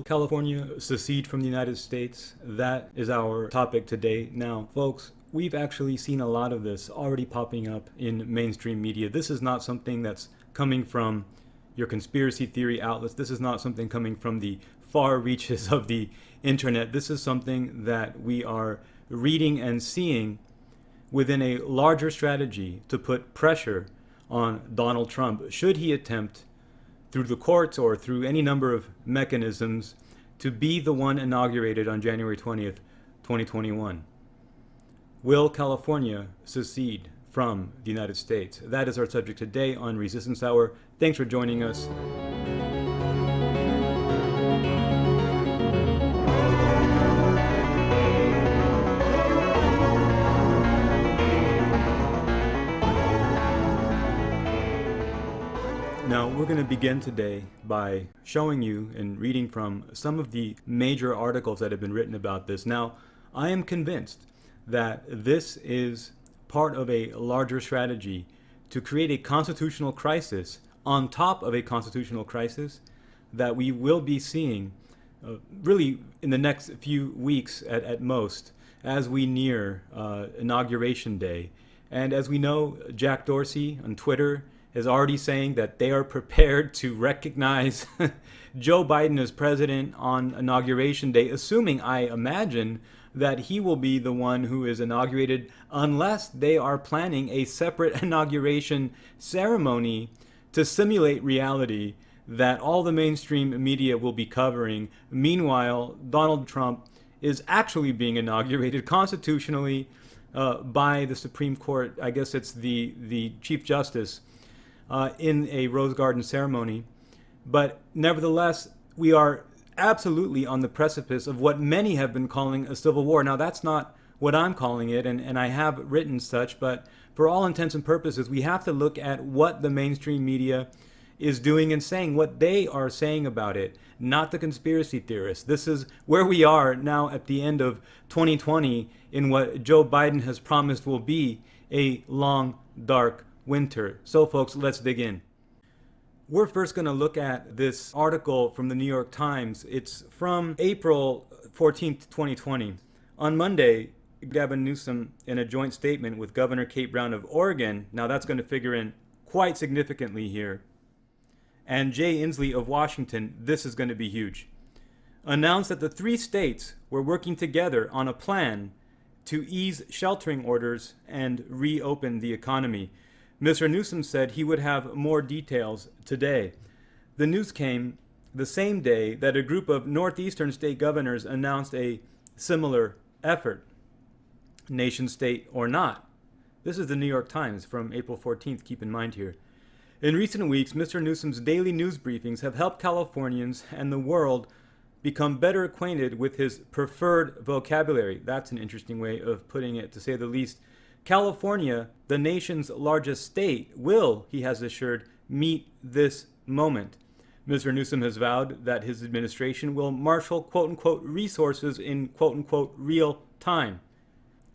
California secede from the United States? That is our topic today. Now, folks, we've actually seen a lot of this already popping up in mainstream media. This is not something that's coming from your conspiracy theory outlets. This is not something coming from the far reaches of the internet. This is something that we are reading and seeing within a larger strategy to put pressure on Donald Trump, should he attempt through the courts or through any number of mechanisms to be the one inaugurated on January 20th, 2021. Will California secede from the United States? That is our subject today on Resistance Hour. Thanks for joining us. Now, we're going to begin today by showing you and reading from some of the major articles that have been written about this. Now, I am convinced that this is part of a larger strategy to create a constitutional crisis on top of a constitutional crisis that we will be seeing really in the next few weeks at most as we near Inauguration Day. And as we know, Jack Dorsey on Twitter is already saying that they are prepared to recognize Joe Biden as president on Inauguration Day, assuming, I imagine, that he will be the one who is inaugurated, unless they are planning a separate inauguration ceremony to simulate reality that all the mainstream media will be covering. Meanwhile, Donald Trump is actually being inaugurated constitutionally by the Supreme Court. I guess it's the Chief Justice in a Rose Garden ceremony. But nevertheless, we are absolutely on the precipice of what many have been calling a civil war. Now, that's not what I'm calling it, and I have written such, but for all intents and purposes, we have to look at what the mainstream media is doing and saying, what they are saying about it, not the conspiracy theorists. This is where we are now at the end of 2020 in what Joe Biden has promised will be a long, dark winter. So, folks, let's dig in. We're first going to look at this article from the New York Times. It's from April 14th, 2020. On Monday, Gavin Newsom, in a joint statement with Governor Kate Brown of Oregon, now that's going to figure in quite significantly here, and Jay Inslee of Washington, this is going to be huge, announced that the three states were working together on a plan to ease sheltering orders and reopen the economy. Mr. Newsom said he would have more details today. The news came the same day that a group of northeastern state governors announced a similar effort, nation state or not. This is the New York Times from April 14th, keep in mind here. In recent weeks, Mr. Newsom's daily news briefings have helped Californians and the world become better acquainted with his preferred vocabulary. That's an interesting way of putting it, to say the least. California, the nation's largest state, will, he has assured, meet this moment. Mr. Newsom has vowed that his administration will marshal quote-unquote resources in quote-unquote real time.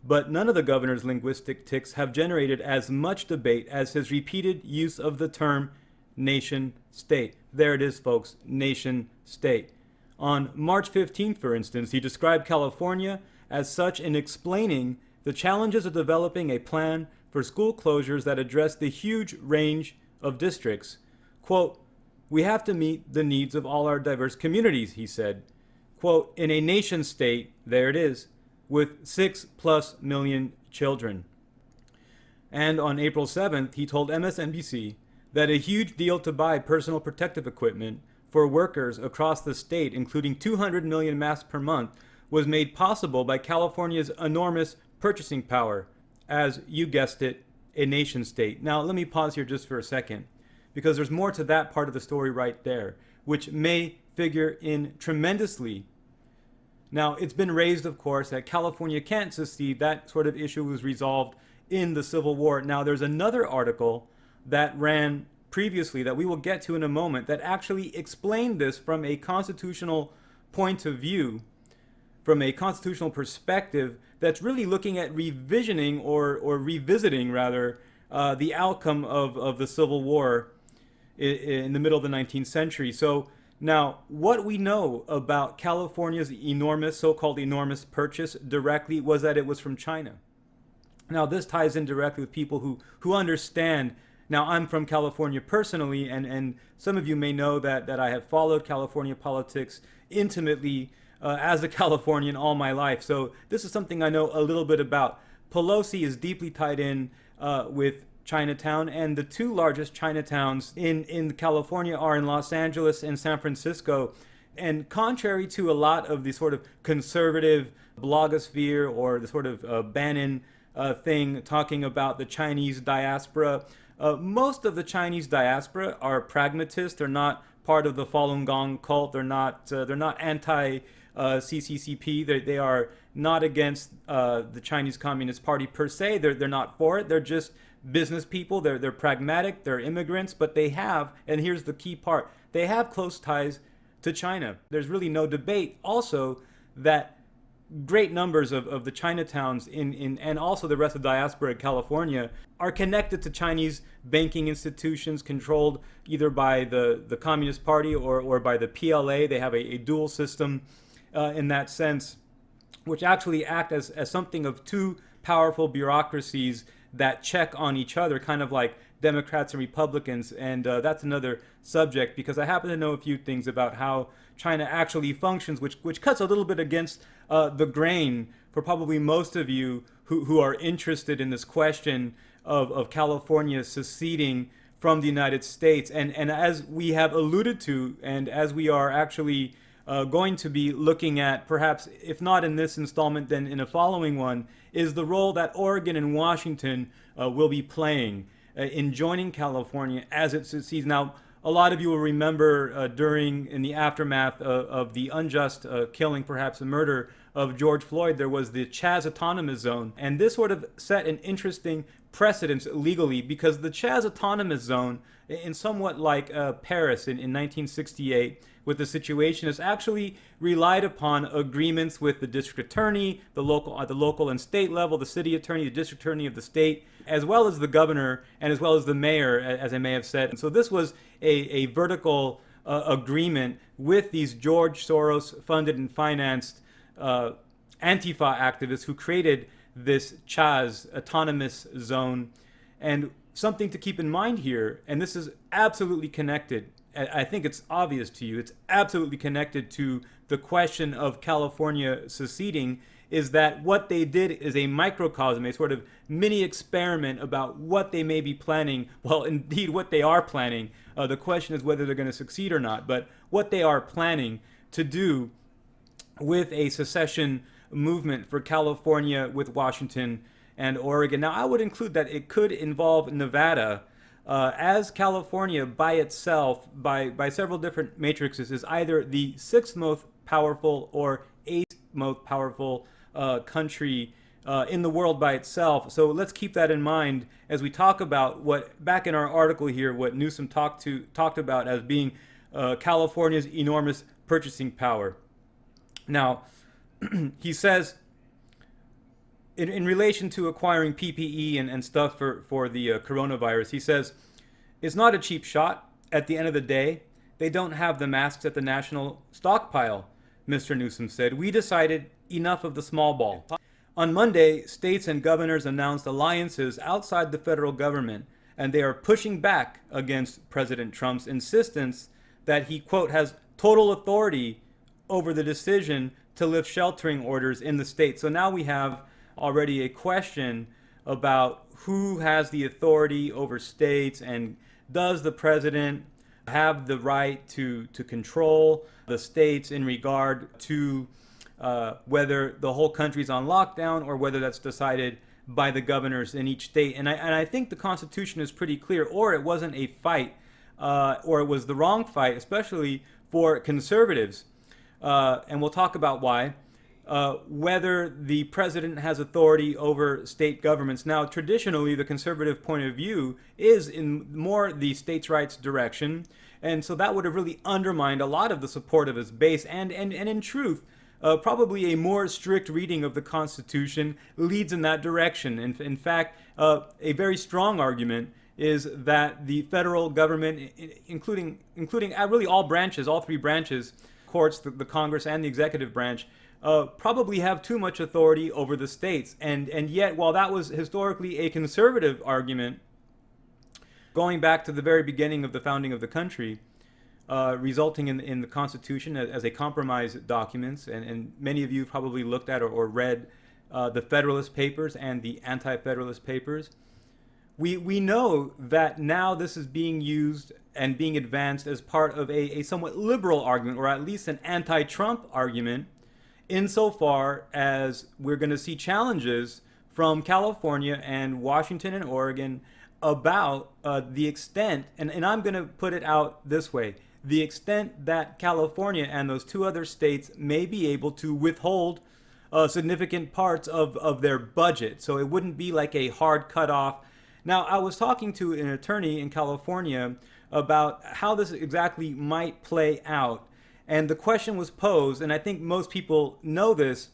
But none of the governor's linguistic tics have generated as much debate as his repeated use of the term nation-state. There it is, folks, nation-state. On March 15th, for instance, he described California as such in explaining the challenges of developing a plan for school closures that address the huge range of districts. Quote, "We have to meet the needs of all our diverse communities," he said. Quote, "in a nation state," there it is, "with 6+ million children." And on April 7th, he told MSNBC that a huge deal to buy personal protective equipment for workers across the state, including 200 million masks per month, was made possible by California's enormous purchasing power, as you guessed it, a nation state. Now, let me pause here just for a second, because there's more to that part of the story right there, which may figure in tremendously. Now, it's been raised, of course, that California can't secede. That sort of issue was resolved in the Civil War. Now, there's another article that ran previously that we will get to in a moment that actually explained this from a constitutional point of view, from a constitutional perspective, that's really looking at revisioning or revisiting, rather, the outcome of the Civil War in the middle of the 19th century. So Now, what we know about California's enormous, so-called enormous purchase directly was that it was from China. Now, this ties in directly with people who understand. Now, I'm from California personally, and some of you may know that I have followed California politics intimately as a Californian all my life. So this is something I know a little bit about. Pelosi is deeply tied in with Chinatown, and the two largest Chinatowns in California are in Los Angeles and San Francisco. And contrary to a lot of the sort of conservative blogosphere or the sort of Bannon thing talking about the Chinese diaspora, most of the Chinese diaspora are pragmatists. They're not part of the Falun Gong cult. They're not anti CCCP. They are not against the Chinese Communist Party per se. They're not for it. They're just business people. They're pragmatic. They're immigrants, but they have, and here's the key part, they have close ties to China. There's really no debate also that great numbers of the Chinatowns and also the rest of the diaspora in California are connected to Chinese banking institutions controlled either by the Communist Party or by the PLA. They have a dual system in that sense, which actually act as something of two powerful bureaucracies that check on each other, kind of like Democrats and Republicans. And that's another subject, because I happen to know a few things about how China actually functions, which cuts a little bit against the grain for probably most of you who are interested in this question of California seceding from the United States. And as we have alluded to, and as we are actually going to be looking at, perhaps if not in this installment, then in a following one, is the role that Oregon and Washington will be playing in joining California as it succeeds. Now, a lot of you will remember in the aftermath of the unjust killing, perhaps the murder of George Floyd, there was the Chaz Autonomous Zone. And this sort of set an interesting precedence legally, because the Chaz Autonomous Zone, in somewhat like Paris in 1968, with the situation, has actually relied upon agreements with the district attorney, at the local and state level, the city attorney, the district attorney of the state, as well as the governor, and as well as the mayor, as I may have said. And so this was a vertical agreement with these George Soros funded and financed Antifa activists who created this Chaz Autonomous Zone. And something to keep in mind here, and this is absolutely connected, I think it's obvious to you, it's absolutely connected to the question of California seceding, is that what they did is a microcosm, a sort of mini experiment about what they may be planning. Well, indeed, what they are planning. The question is whether they're going to succeed or not, but what they are planning to do with a secession movement for California with Washington and Oregon. Now, I would include that it could involve Nevada, as California by itself, by several different matrices, is either the sixth most powerful or eighth most powerful country in the world by itself. So let's keep that in mind as we talk about what, back in our article here, what Newsom talked about as being California's enormous purchasing power. Now, he says, in relation to acquiring PPE and stuff for the coronavirus, he says, it's not a cheap shot. At the end of the day, they don't have the masks at the national stockpile, Mr. Newsom said. We decided enough of the small ball. On Monday, states and governors announced alliances outside the federal government, and they are pushing back against President Trump's insistence that he, quote, has total authority over the decision to lift sheltering orders in the state. So now we have already a question about who has the authority over states, and does the president have the right to control the states in regard to whether the whole country's on lockdown or whether that's decided by the governors in each state. And I think the Constitution is pretty clear, or it wasn't a fight, or it was the wrong fight, especially for conservatives. And we'll talk about why. Whether the president has authority over state governments. Now, traditionally, the conservative point of view is in more the states' rights direction, and so that would have really undermined a lot of the support of his base, and in truth, probably a more strict reading of the Constitution leads in that direction. In fact, a very strong argument is that the federal government, including really all branches, all three branches, courts, the Congress, and the executive branch, probably have too much authority over the states. And yet, while that was historically a conservative argument, going back to the very beginning of the founding of the country, resulting in the Constitution as a compromise document, and many of you have probably looked at or read the Federalist Papers and the Anti-Federalist Papers. We know that now this is being used and being advanced as part of a somewhat liberal argument, or at least an anti-Trump argument, insofar as we're going to see challenges from California and Washington and Oregon about the extent, and I'm going to put it out this way, the extent that California and those two other states may be able to withhold significant parts of their budget. So it wouldn't be like a hard cutoff. Now, I was talking to an attorney in California about how this exactly might play out. And the question was posed, and I think most people know this,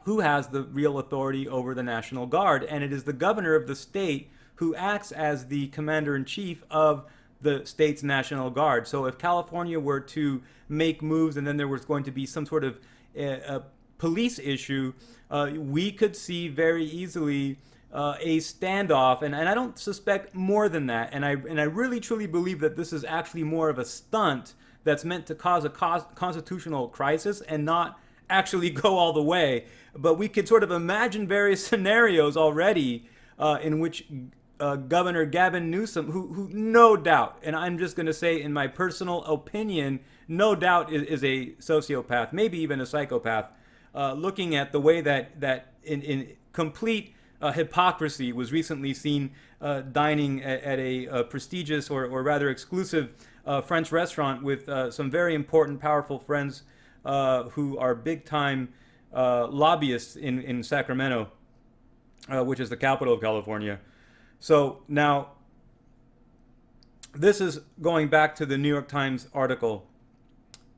who has the real authority over the National Guard? And it is the governor of the state who acts as the commander-in-chief of the state's National Guard. So if California were to make moves and then there was going to be some sort of a police issue, we could see very easily a standoff, and I don't suspect more than that. And I really truly believe that this is actually more of a stunt that's meant to cause a constitutional crisis and not actually go all the way. But we could sort of imagine various scenarios already in which Governor Gavin Newsom, who no doubt, and I'm just going to say in my personal opinion, no doubt is a sociopath, maybe even a psychopath, looking at the way that in complete hypocrisy was recently seen dining at a prestigious or rather exclusive French restaurant with some very important, powerful friends who are big-time lobbyists in Sacramento, which is the capital of California. So now, this is going back to the New York Times article.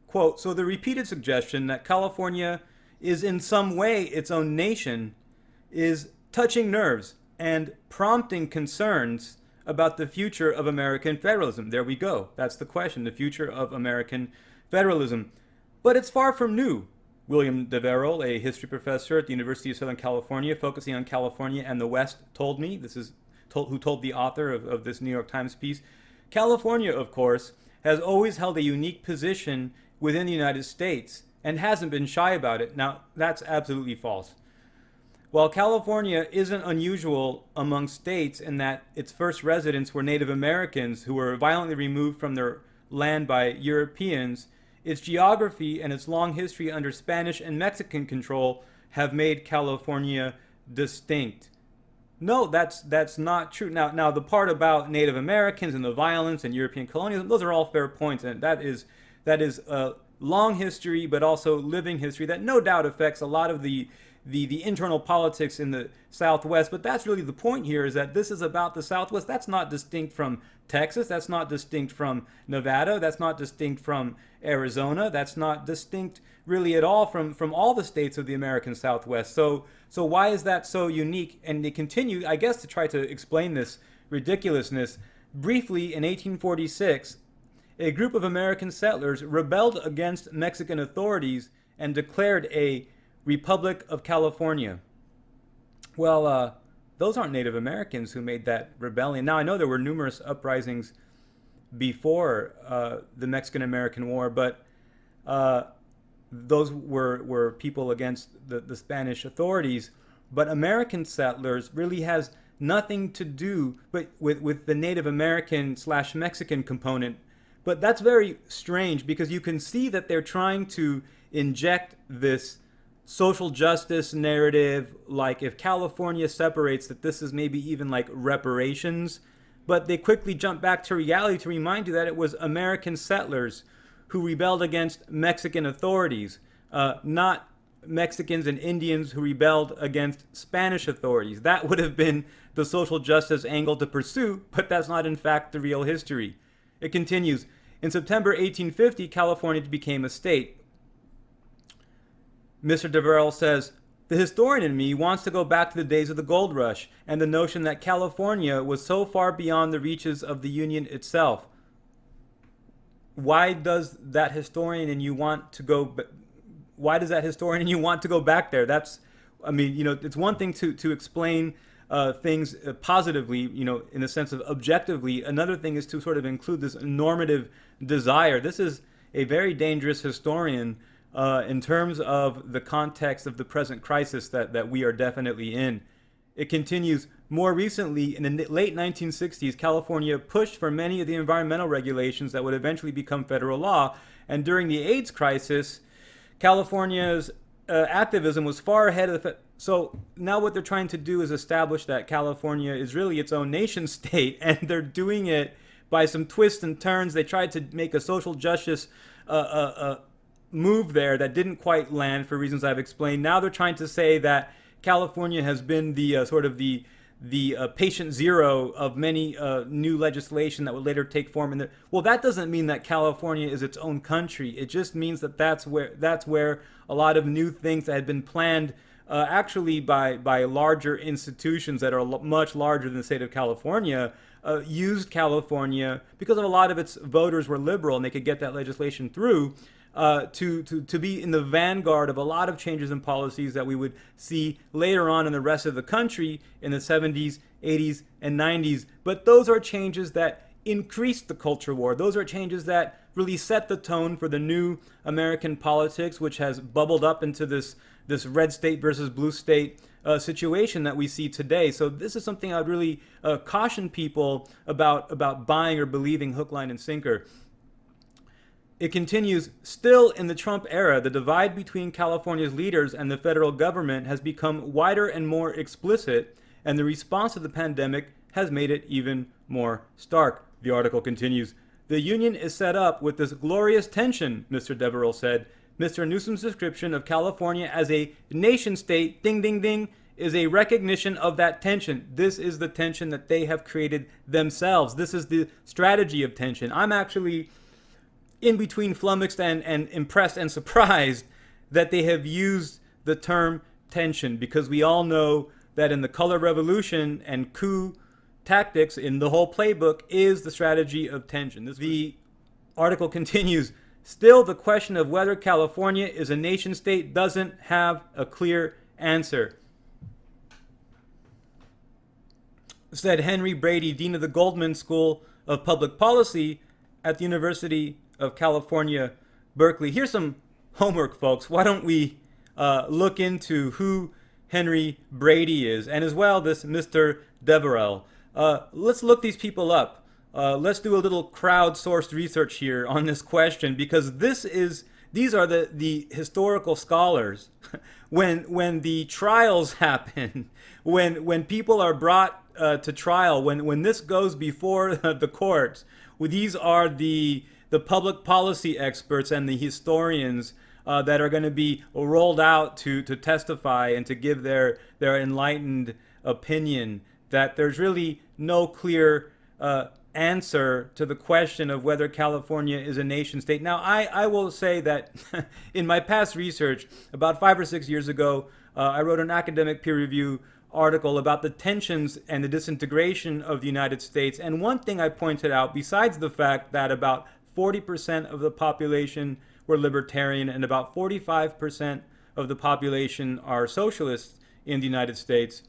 Quote, so the repeated suggestion that California is in some way its own nation is touching nerves and prompting concerns about the future of American federalism. There we go. That's the question, the future of American federalism. But it's far from new. William Deverell, a history professor at the University of Southern California, focusing on California and the West, told me, who told the author of this New York Times piece, California, of course, has always held a unique position within the United States and hasn't been shy about it. Now, that's absolutely false. While California isn't unusual among states in that its first residents were Native Americans who were violently removed from their land by Europeans, its geography and its long history under Spanish and Mexican control have made California distinct. No, that's not true. Now the part about Native Americans and the violence and European colonialism, those are all fair points, and that is a long history, but also living history that no doubt affects a lot of the internal politics in the Southwest. But that's really the point here, is that this is about the Southwest. That's not distinct from Texas. That's not distinct from Nevada. That's not distinct from Arizona. That's not distinct really at all from all the states of the American Southwest. So why is that so unique? And they continue, I guess, to try to explain this ridiculousness. Briefly, in 1846, a group of American settlers rebelled against Mexican authorities and declared a Republic of California. Well, those aren't Native Americans who made that rebellion. Now, I know there were numerous uprisings before the Mexican-American War, but those were people against the Spanish authorities. But American settlers really has nothing to do with the Native American / Mexican component. But that's very strange, because you can see that they're trying to inject this social justice narrative, like if California separates, that this is maybe even like reparations. But they quickly jump back to reality to remind you that it was American settlers who rebelled against Mexican authorities, not Mexicans and Indians who rebelled against Spanish authorities. That would have been the social justice angle to pursue, but that's not in fact the real history. It continues. In September 1850, California became a state. Mr. Deverell says, The historian in me wants to go back to the days of the gold rush and the notion that California was so far beyond the reaches of the Union itself. Why does that historian in you want to go? Why does that historian in you want to go back there? That's, I mean, it's one thing to explain things positively, in the sense of objectively. Another thing is to sort of include this normative desire. This is a very dangerous historian in terms of the context of the present crisis that we are definitely in. It continues, more recently, in the late 1960s, California pushed for many of the environmental regulations that would eventually become federal law. And during the AIDS crisis, California's activism was far ahead of the... So now what they're trying to do is establish that California is really its own nation state, and they're doing it by some twists and turns. They tried to make a social justice move there that didn't quite land for reasons I've explained. Now they're trying to say that California has been the sort of the patient zero of many new legislation that would later take form. Well, that doesn't mean that California is its own country. It just means that that's where a lot of new things that had been planned actually by larger institutions that are much larger than the state of California used California, because a lot of its voters were liberal and they could get that legislation through, to be in the vanguard of a lot of changes in policies that we would see later on in the rest of the country in the 70s, 80s, and 90s. But those are changes that increased the culture war. Those are changes that really set the tone for the new American politics, which has bubbled up into this red state versus blue state situation that we see today. So this is something I'd really caution people about buying or believing hook, line, and sinker. It continues, still in the Trump era, the divide between California's leaders and the federal government has become wider and more explicit, and the response to the pandemic has made it even more stark. The article continues, the union is set up with this glorious tension, Mr. Deverell said. Mr. Newsom's description of California as a nation state, ding, ding, ding, is a recognition of that tension. This is the tension that they have created themselves. This is the strategy of tension. I'm actually in between flummoxed and impressed and surprised that they have used the term tension, because we all know that in the color revolution and coup tactics, in the whole playbook, is the strategy of tension. The article continues, still the question of whether California is a nation state doesn't have a clear answer, said Henry Brady, dean of the Goldman School of Public Policy at the University of California, Berkeley. Here's some homework, folks. Why don't we look into who Henry Brady is, and as well this Mr. Deverell. Let's look these people up. Let's do a little crowdsourced research here on this question, because these are the historical scholars. when the trials happen, when people are brought to trial, when this goes before the courts, these are the public policy experts and the historians that are going to be rolled out to testify and to give their enlightened opinion, that there's really no clear answer to the question of whether California is a nation state. Now, I will say that in my past research, about 5 or 6 years ago, I wrote an academic peer review article about the tensions and the disintegration of the United States. And one thing I pointed out, besides the fact that about 40% of the population were libertarian and about 45% of the population are socialists in the United States,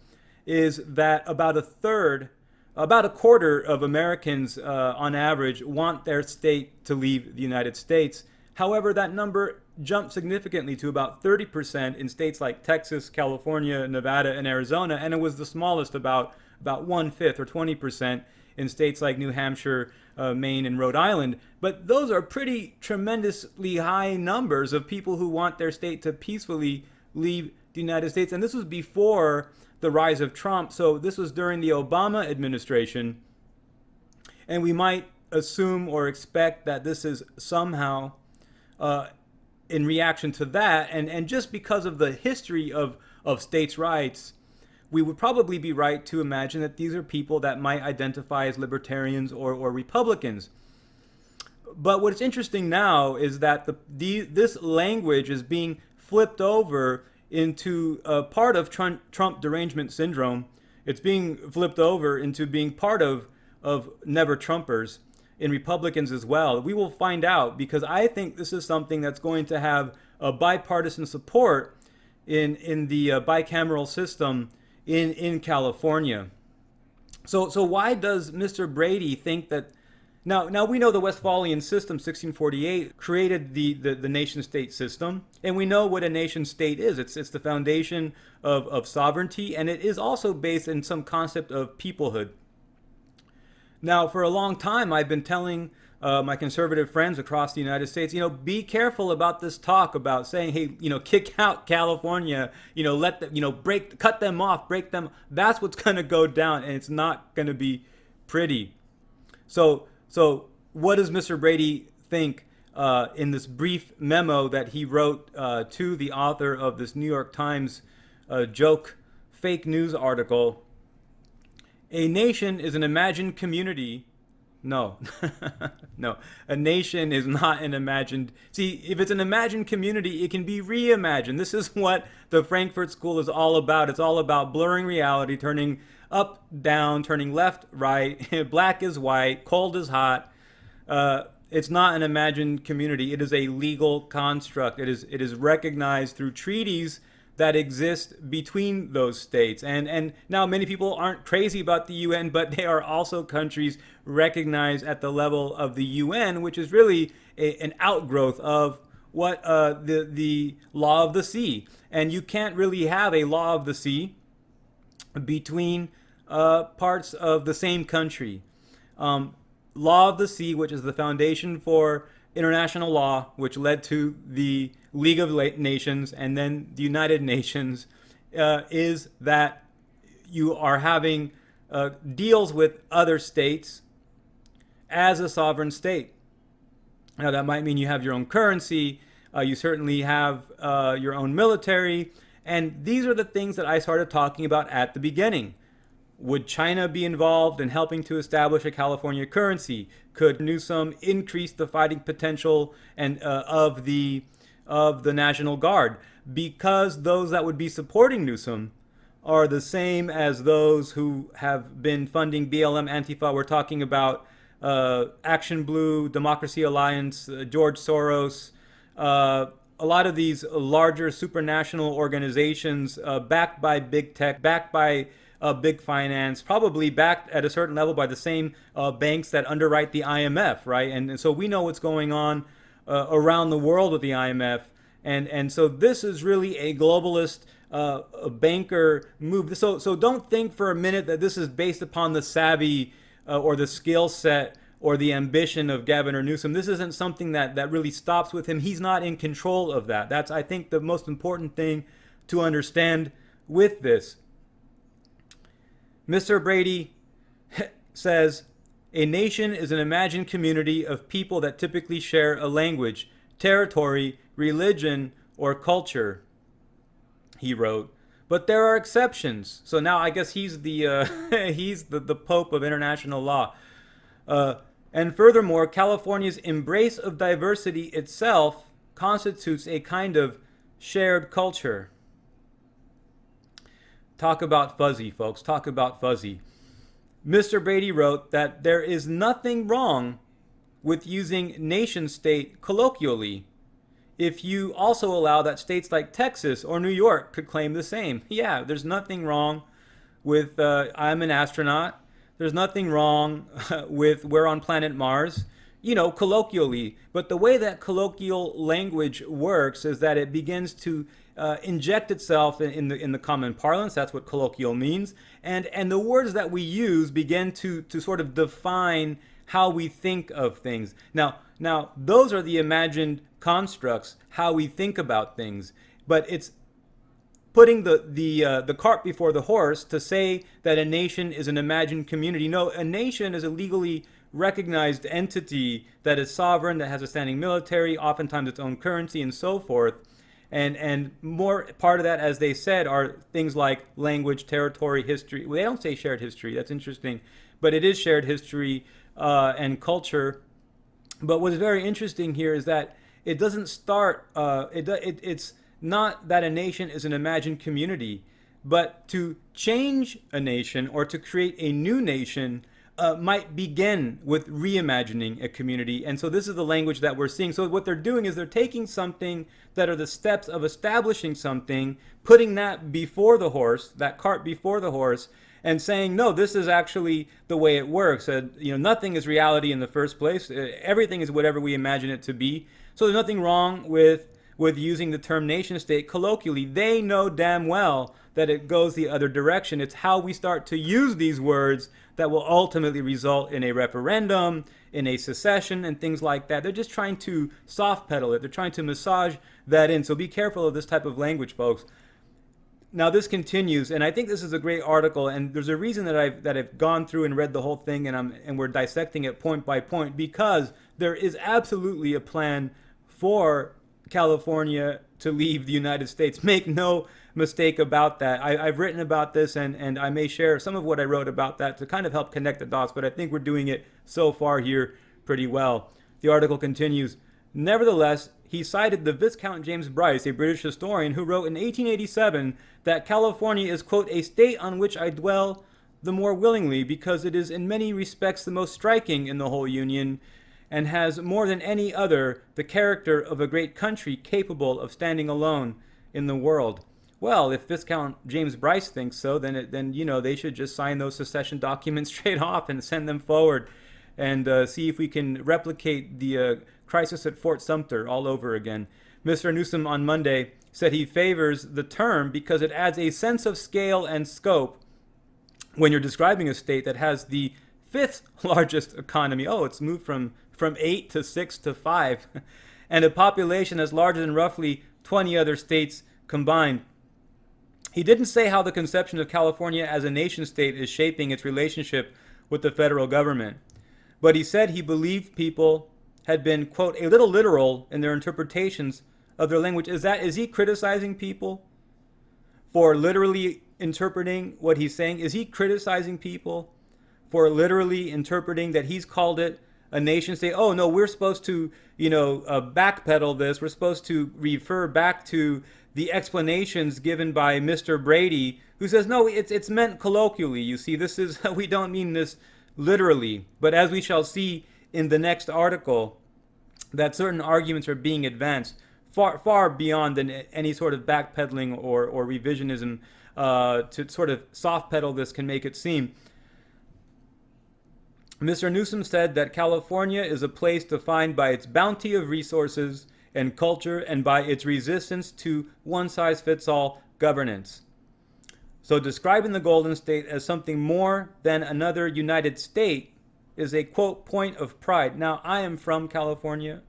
is that about a quarter of Americans on average want their state to leave the United States. However, that number jumped significantly to about 30% in states like Texas, California, Nevada, and Arizona, and it was the smallest, about 1/5 or 20% in states like New Hampshire, Maine, and Rhode Island. But those are pretty tremendously high numbers of people who want their state to peacefully leave the United States. And this was before the rise of Trump, so this was during the Obama administration. And we might assume or expect that this is somehow in reaction to that, and just because of the history of states' rights, we would probably be right to imagine that these are people that might identify as libertarians or Republicans. But what's interesting now is that this language is being flipped over into part of Trump derangement syndrome. It's being flipped over into being part of never Trumpers in Republicans as well. We will find out, because I think this is something that's going to have a bipartisan support in the bicameral system in California. So why does Mr. Brady think that? Now we know the Westphalian system, 1648, created the nation-state system, and we know what a nation-state is. It's the foundation of sovereignty, and it is also based in some concept of peoplehood. Now, for a long time, I've been telling my conservative friends across the United States, be careful about this talk about saying, hey, kick out California, let them, cut them off, break them. That's what's going to go down, and it's not going to be pretty. So what does Mr. Brady think in this brief memo that he wrote to the author of this New York Times joke fake news article? A nation is an imagined community. No, no, a nation is not an imagined. See, if it's an imagined community, it can be reimagined. This is what the Frankfurt School is all about. It's all about blurring reality, turning up, down, turning left, right, black is white, cold is hot. It's not an imagined community. It is a legal construct. It is recognized through treaties that exist between those states. And now many people aren't crazy about the UN, but they are also countries recognized at the level of the UN, which is really an outgrowth of what the law of the sea. And you can't really have a law of the sea between parts of the same country. Law of the sea, which is the foundation for international law, which led to the League of Nations and then the United Nations, is that you are having deals with other states as a sovereign state. Now, that might mean you have your own currency, you certainly have your own military, and these are the things that I started talking about at the beginning. Would China be involved in helping to establish a California currency? Could Newsom increase the fighting potential and of the National Guard? Because those that would be supporting Newsom are the same as those who have been funding BLM Antifa. We're talking about Action Blue, Democracy Alliance, George Soros, a lot of these larger supranational organizations backed by big tech, backed by big finance, probably backed at a certain level by the same banks that underwrite the IMF, right? And so we know what's going on around the world with the IMF. And so this is really a globalist banker move. So don't think for a minute that this is based upon the savvy or the skill set or the ambition of Governor Newsom. This isn't something that really stops with him. He's not in control of that. That's, I think, the most important thing to understand with this. Mr. Brady says, a nation is an imagined community of people that typically share a language, territory, religion, or culture, he wrote. But there are exceptions. So now I guess he's the he's the Pope of international law. And furthermore, California's embrace of diversity itself constitutes a kind of shared culture. Talk about fuzzy, folks. Talk about fuzzy. Mr. Brady wrote that there is nothing wrong with using nation state colloquially if you also allow that states like Texas or New York could claim the same. Yeah, there's nothing wrong with I'm an astronaut. There's nothing wrong with we're on planet Mars, colloquially. But the way that colloquial language works is that it begins to inject itself in the common parlance. That's what colloquial means. And the words that we use begin to sort of define how we think of things. Now those are the imagined constructs, how we think about things. But it's putting the cart before the horse to say that a nation is an imagined community. No, a nation is a legally recognized entity that is sovereign, that has a standing military, oftentimes its own currency, and so forth. And more part of that, as they said, are things like language, territory, history. Well, they don't say shared history. That's interesting. But it is shared history and culture. But what's very interesting here is that it doesn't start, it's not that a nation is an imagined community, but to change a nation or to create a new nation might begin with reimagining a community. And so this is the language that we're seeing. So what they're doing is they're taking something that are the steps of establishing something, putting that before the horse, that cart before the horse, and saying, no, this is actually the way it works. Nothing is reality in the first place. Everything is whatever we imagine it to be. So there's nothing wrong with using the term nation state colloquially. They know damn well that it goes the other direction. It's how we start to use these words that will ultimately result in a referendum, in a secession, and things like that. They're just trying to soft pedal it. They're trying to massage that in. So be careful of this type of language, folks. Now this continues, and I think this is a great article, and there's a reason that I've gone through and read the whole thing, and we're dissecting it point by point, because there is absolutely a plan for California to leave the United States. Make no mistake about that. I've written about this, and I may share some of what I wrote about that to kind of help connect the dots, but I think we're doing it so far here pretty well. The article continues. Nevertheless, he cited the Viscount James Bryce, a British historian, who wrote in 1887 that California is, quote, a state on which I dwell the more willingly because it is in many respects the most striking in the whole Union, and has more than any other the character of a great country capable of standing alone in the world. Well, if Viscount James Bryce thinks so, then they should just sign those secession documents straight off and send them forward, and see if we can replicate the crisis at Fort Sumter all over again. Mr. Newsom on Monday said he favors the term because it adds a sense of scale and scope when you're describing a state that has the fifth largest economy. Oh, it's moved from 8 to 6 to 5, and a population as larger than roughly 20 other states combined. He didn't say how the conception of California as a nation state is shaping its relationship with the federal government, but he said he believed people had been, quote, a little literal in their interpretations of their language. Is he criticizing people for literally interpreting what he's saying? Is he criticizing people for literally interpreting that he's called it a nation state? Oh no, we're supposed to, backpedal this. We're supposed to refer back to the explanations given by Mr. Brady, who says, no, it's meant colloquially. You see, we don't mean this literally. But as we shall see in the next article, that certain arguments are being advanced far beyond any sort of backpedaling or revisionism to sort of soft pedal this can make it seem. Mr. Newsom said that California is a place defined by its bounty of resources and culture and by its resistance to one-size-fits-all governance. So describing the Golden State as something more than another United State is a, quote, point of pride. Now, I am from California.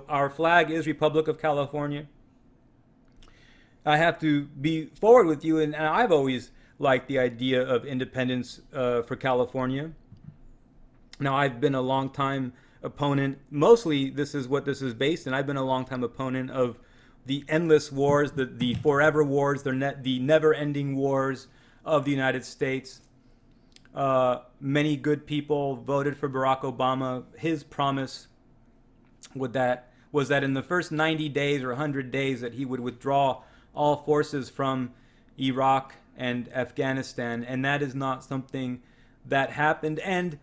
Our flag is Republic of California. I have to be forward with you, and I've always liked the idea of independence for California. Now, I've been a long time opponent. Mostly, this is what this is based in. I've been a long time opponent of the endless wars, the forever wars, the never-ending wars of the United States. Many good people voted for Barack Obama. His promise was that in the first 90 days or 100 days that he would withdraw all forces from Iraq and Afghanistan, and that is not something that happened. And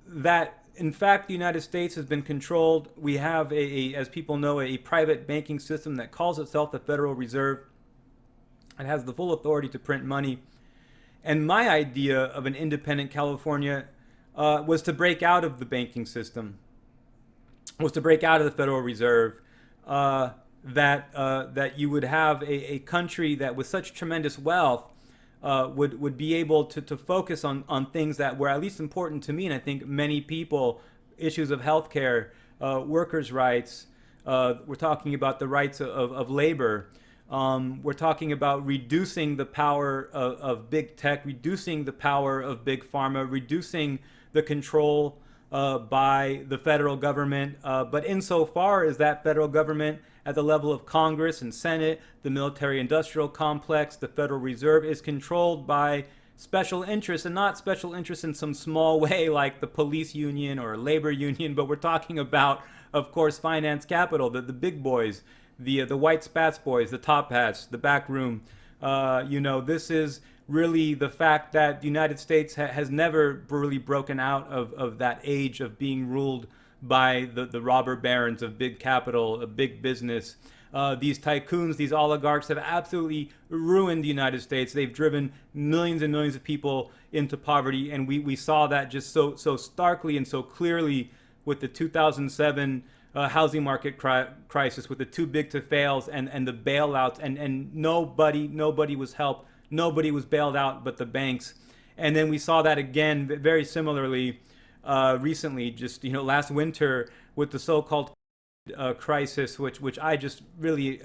that in fact the United States has been controlled. We have as people know, a private banking system that calls itself the Federal Reserve. It has the full authority to print money. And my idea of an independent California was to break out of the banking system, was to break out of the Federal Reserve, that you would have a country that with such tremendous wealth would be able to focus on things that were at least important to me, and I think many people, issues of healthcare, workers' rights. We're talking about the rights of labor. We're talking about reducing the power of big tech, reducing the power of big pharma, reducing the control by the federal government. But insofar as that federal government at the level of Congress and Senate, the military-industrial complex, the Federal Reserve is controlled by special interests, and not special interests in some small way like the police union or labor union, but we're talking about of course, finance capital, the big boys, the white spats boys, the top hats, the back room. This is really the fact that the United States has never really broken out of that age of being ruled by the robber barons of big capital, of big business. These tycoons, these oligarchs have absolutely ruined the United States. They've driven millions and millions of people into poverty, and we saw that just so starkly and so clearly with the 2007 housing market crisis, with the too big to fails and the bailouts, and nobody was helped, nobody was bailed out but the banks. And then we saw that again very similarly recently, just last winter, with the so-called crisis, which I just really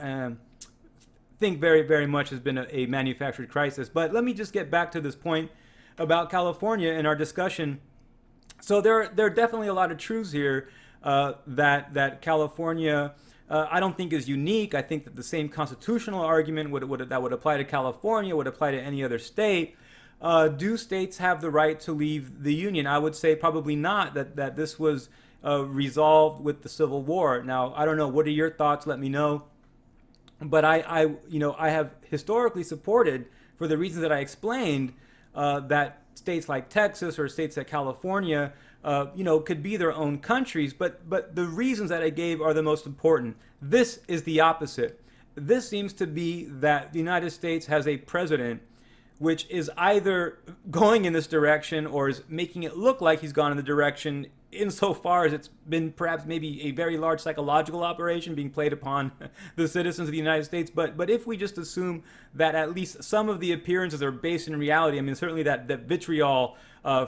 think very, very much has been a manufactured crisis. But let me just get back to this point about California in our discussion. So there are definitely a lot of truths here that California, I don't think is unique. I think that the same constitutional argument that would apply to California would apply to any other state. Do states have the right to leave the union? I would say probably not. That this was resolved with the Civil War. Now, I don't know. What are your thoughts? Let me know. But I have historically supported, for the reasons that I explained, that states like Texas or states like California, could be their own countries. But the reasons that I gave are the most important. This is the opposite. This seems to be that the United States has a president which is either going in this direction or is making it look like he's gone in the direction, insofar as it's been perhaps maybe a very large psychological operation being played upon the citizens of the United States. But if we just assume that at least some of the appearances are based in reality, I mean, certainly that vitriol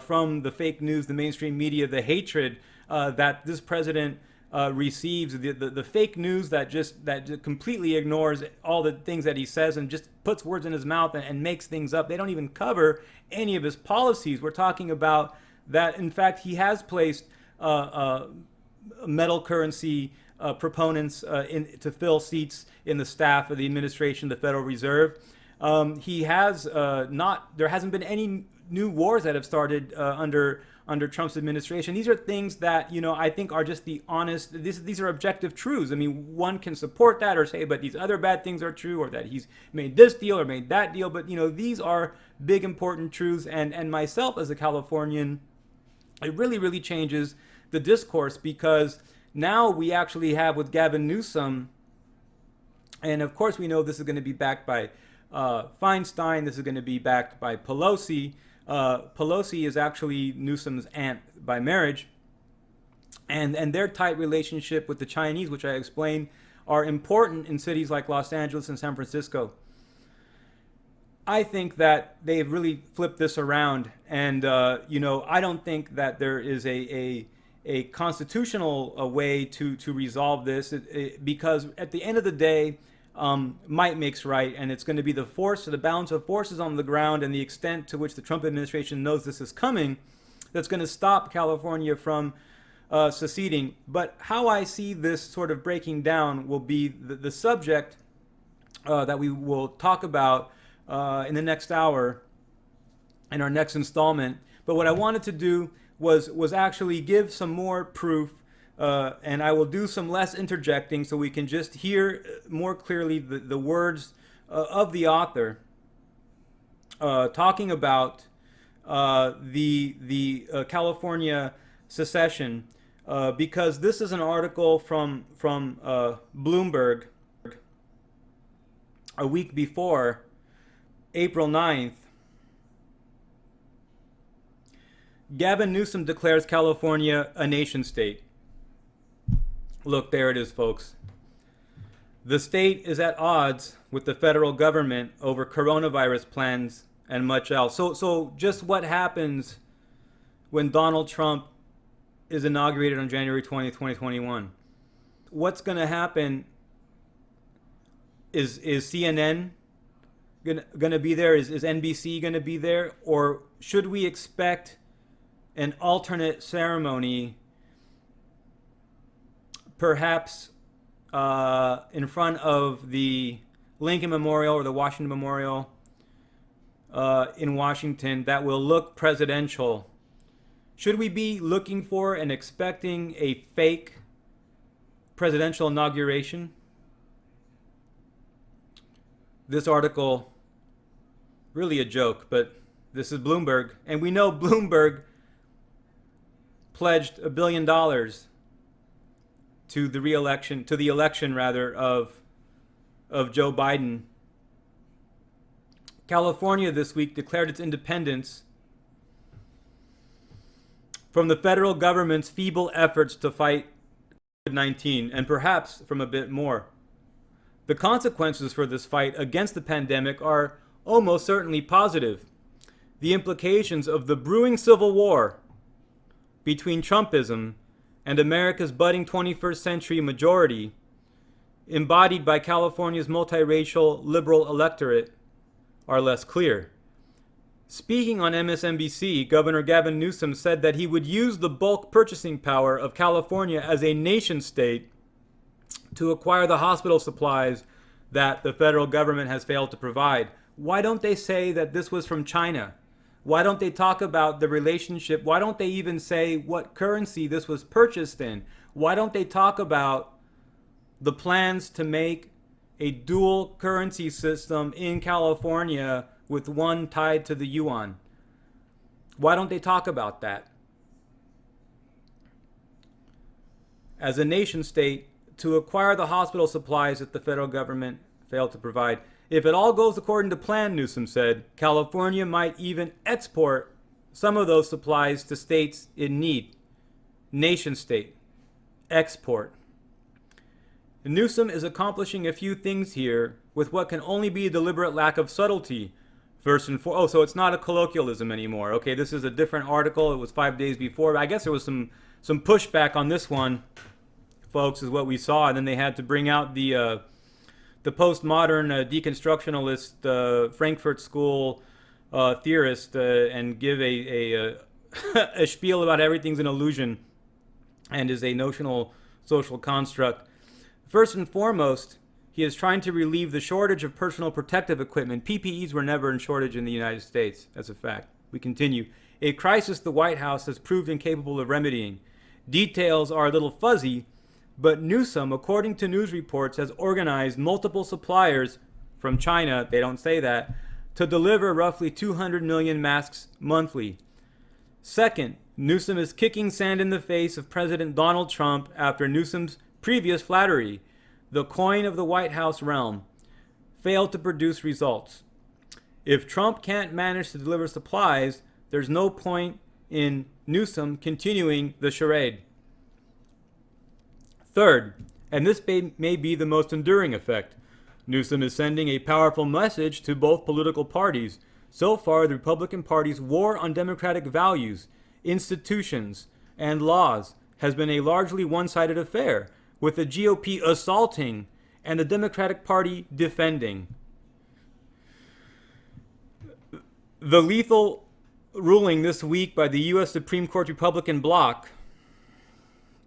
from the fake news, the mainstream media, the hatred that this president receives, the fake news that just completely ignores all the things that he says and just puts words in his mouth and makes things up. They don't even cover any of his policies. We're talking about that, in fact, he has placed metal currency proponents to fill seats in the staff of the administration, the Federal Reserve. He has there hasn't been any new wars that have started under Trump's administration. These are things that, I think are just the honest, these are objective truths. I mean, one can support that or say, but these other bad things are true, or that he's made this deal or made that deal. But, these are big, important truths. And myself as a Californian, it really, really changes the discourse, because now we actually have with Gavin Newsom, and of course we know this is going to be backed by Feinstein, this is going to be backed by Pelosi. Pelosi is actually Newsom's aunt by marriage, and their tight relationship with the Chinese, which I explained, are important in cities like Los Angeles and San Francisco. I think that they've really flipped this around, and I don't think that there is a constitutional way to resolve this, because at the end of the day, might makes right, and it's going to be the balance of forces on the ground and the extent to which the Trump administration knows this is coming that's going to stop California from seceding. But how I see this sort of breaking down will be the subject that we will talk about in the next hour in our next installment. But what I wanted to do was actually give some more proof, and I will do some less interjecting so we can just hear more clearly the words of the author talking about the California secession, because this is an article from Bloomberg a week before, April 9th. Gavin Newsom declares California a nation state. Look, there it is, folks. The state is at odds with the federal government over coronavirus plans and much else. So just what happens when Donald Trump is inaugurated on January 20th, 2021? What's going to happen? Is CNN going to be there? Is NBC going to be there? Or should we expect an alternate ceremony, perhaps in front of the Lincoln Memorial or the Washington Memorial in Washington, that will look presidential? Should we be looking for and expecting a fake presidential inauguration. This article, really a joke, but this is Bloomberg, and we know Bloomberg pledged $1 billion to the election of Joe Biden. California this week declared its independence from the federal government's feeble efforts to fight COVID-19, and perhaps from a bit more. The consequences for this fight against the pandemic are almost certainly positive. The implications of the brewing civil war between Trumpism and America's budding 21st century majority, embodied by California's multiracial liberal electorate, are less clear. Speaking on MSNBC, Governor Gavin Newsom said that he would use the bulk purchasing power of California as a nation state to acquire the hospital supplies that the federal government has failed to provide. Why don't they say that this was from China? Why don't they talk about the relationship? Why don't they even say what currency this was purchased in? Why don't they talk about the plans to make a dual currency system in California with one tied to the yuan? Why don't they talk about that? As a nation state, to acquire the hospital supplies that the federal government failed to provide. If it all goes according to plan, Newsom said, California might even export some of those supplies to states in need. Nation state. Export. Newsom is accomplishing a few things here with what can only be a deliberate lack of subtlety. First and foremost, so it's not a colloquialism anymore. Okay, this is a different article. It was 5 days before. I guess there was some pushback on this one, folks, is what we saw. And then they had to bring out the postmodern deconstructionalist Frankfurt School theorist and give a spiel about everything's an illusion and is a notional social construct. First and foremost, he is trying to relieve the shortage of personal protective equipment. PPEs were never in shortage in the United States. That's a fact. We continue. A crisis the White House has proved incapable of remedying. Details are a little fuzzy, but Newsom, according to news reports, has organized multiple suppliers from China, they don't say that, to deliver roughly 200 million masks monthly. Second, Newsom is kicking sand in the face of President Donald Trump after Newsom's previous flattery, the coin of the White House realm, failed to produce results. If Trump can't manage to deliver supplies, there's no point in Newsom continuing the charade. Third, and this may be the most enduring effect, Newsom is sending a powerful message to both political parties. So far, the Republican Party's war on democratic values, institutions, and laws has been a largely one-sided affair, with the GOP assaulting and the Democratic Party defending. The lethal ruling this week by the U.S. Supreme Court Republican bloc,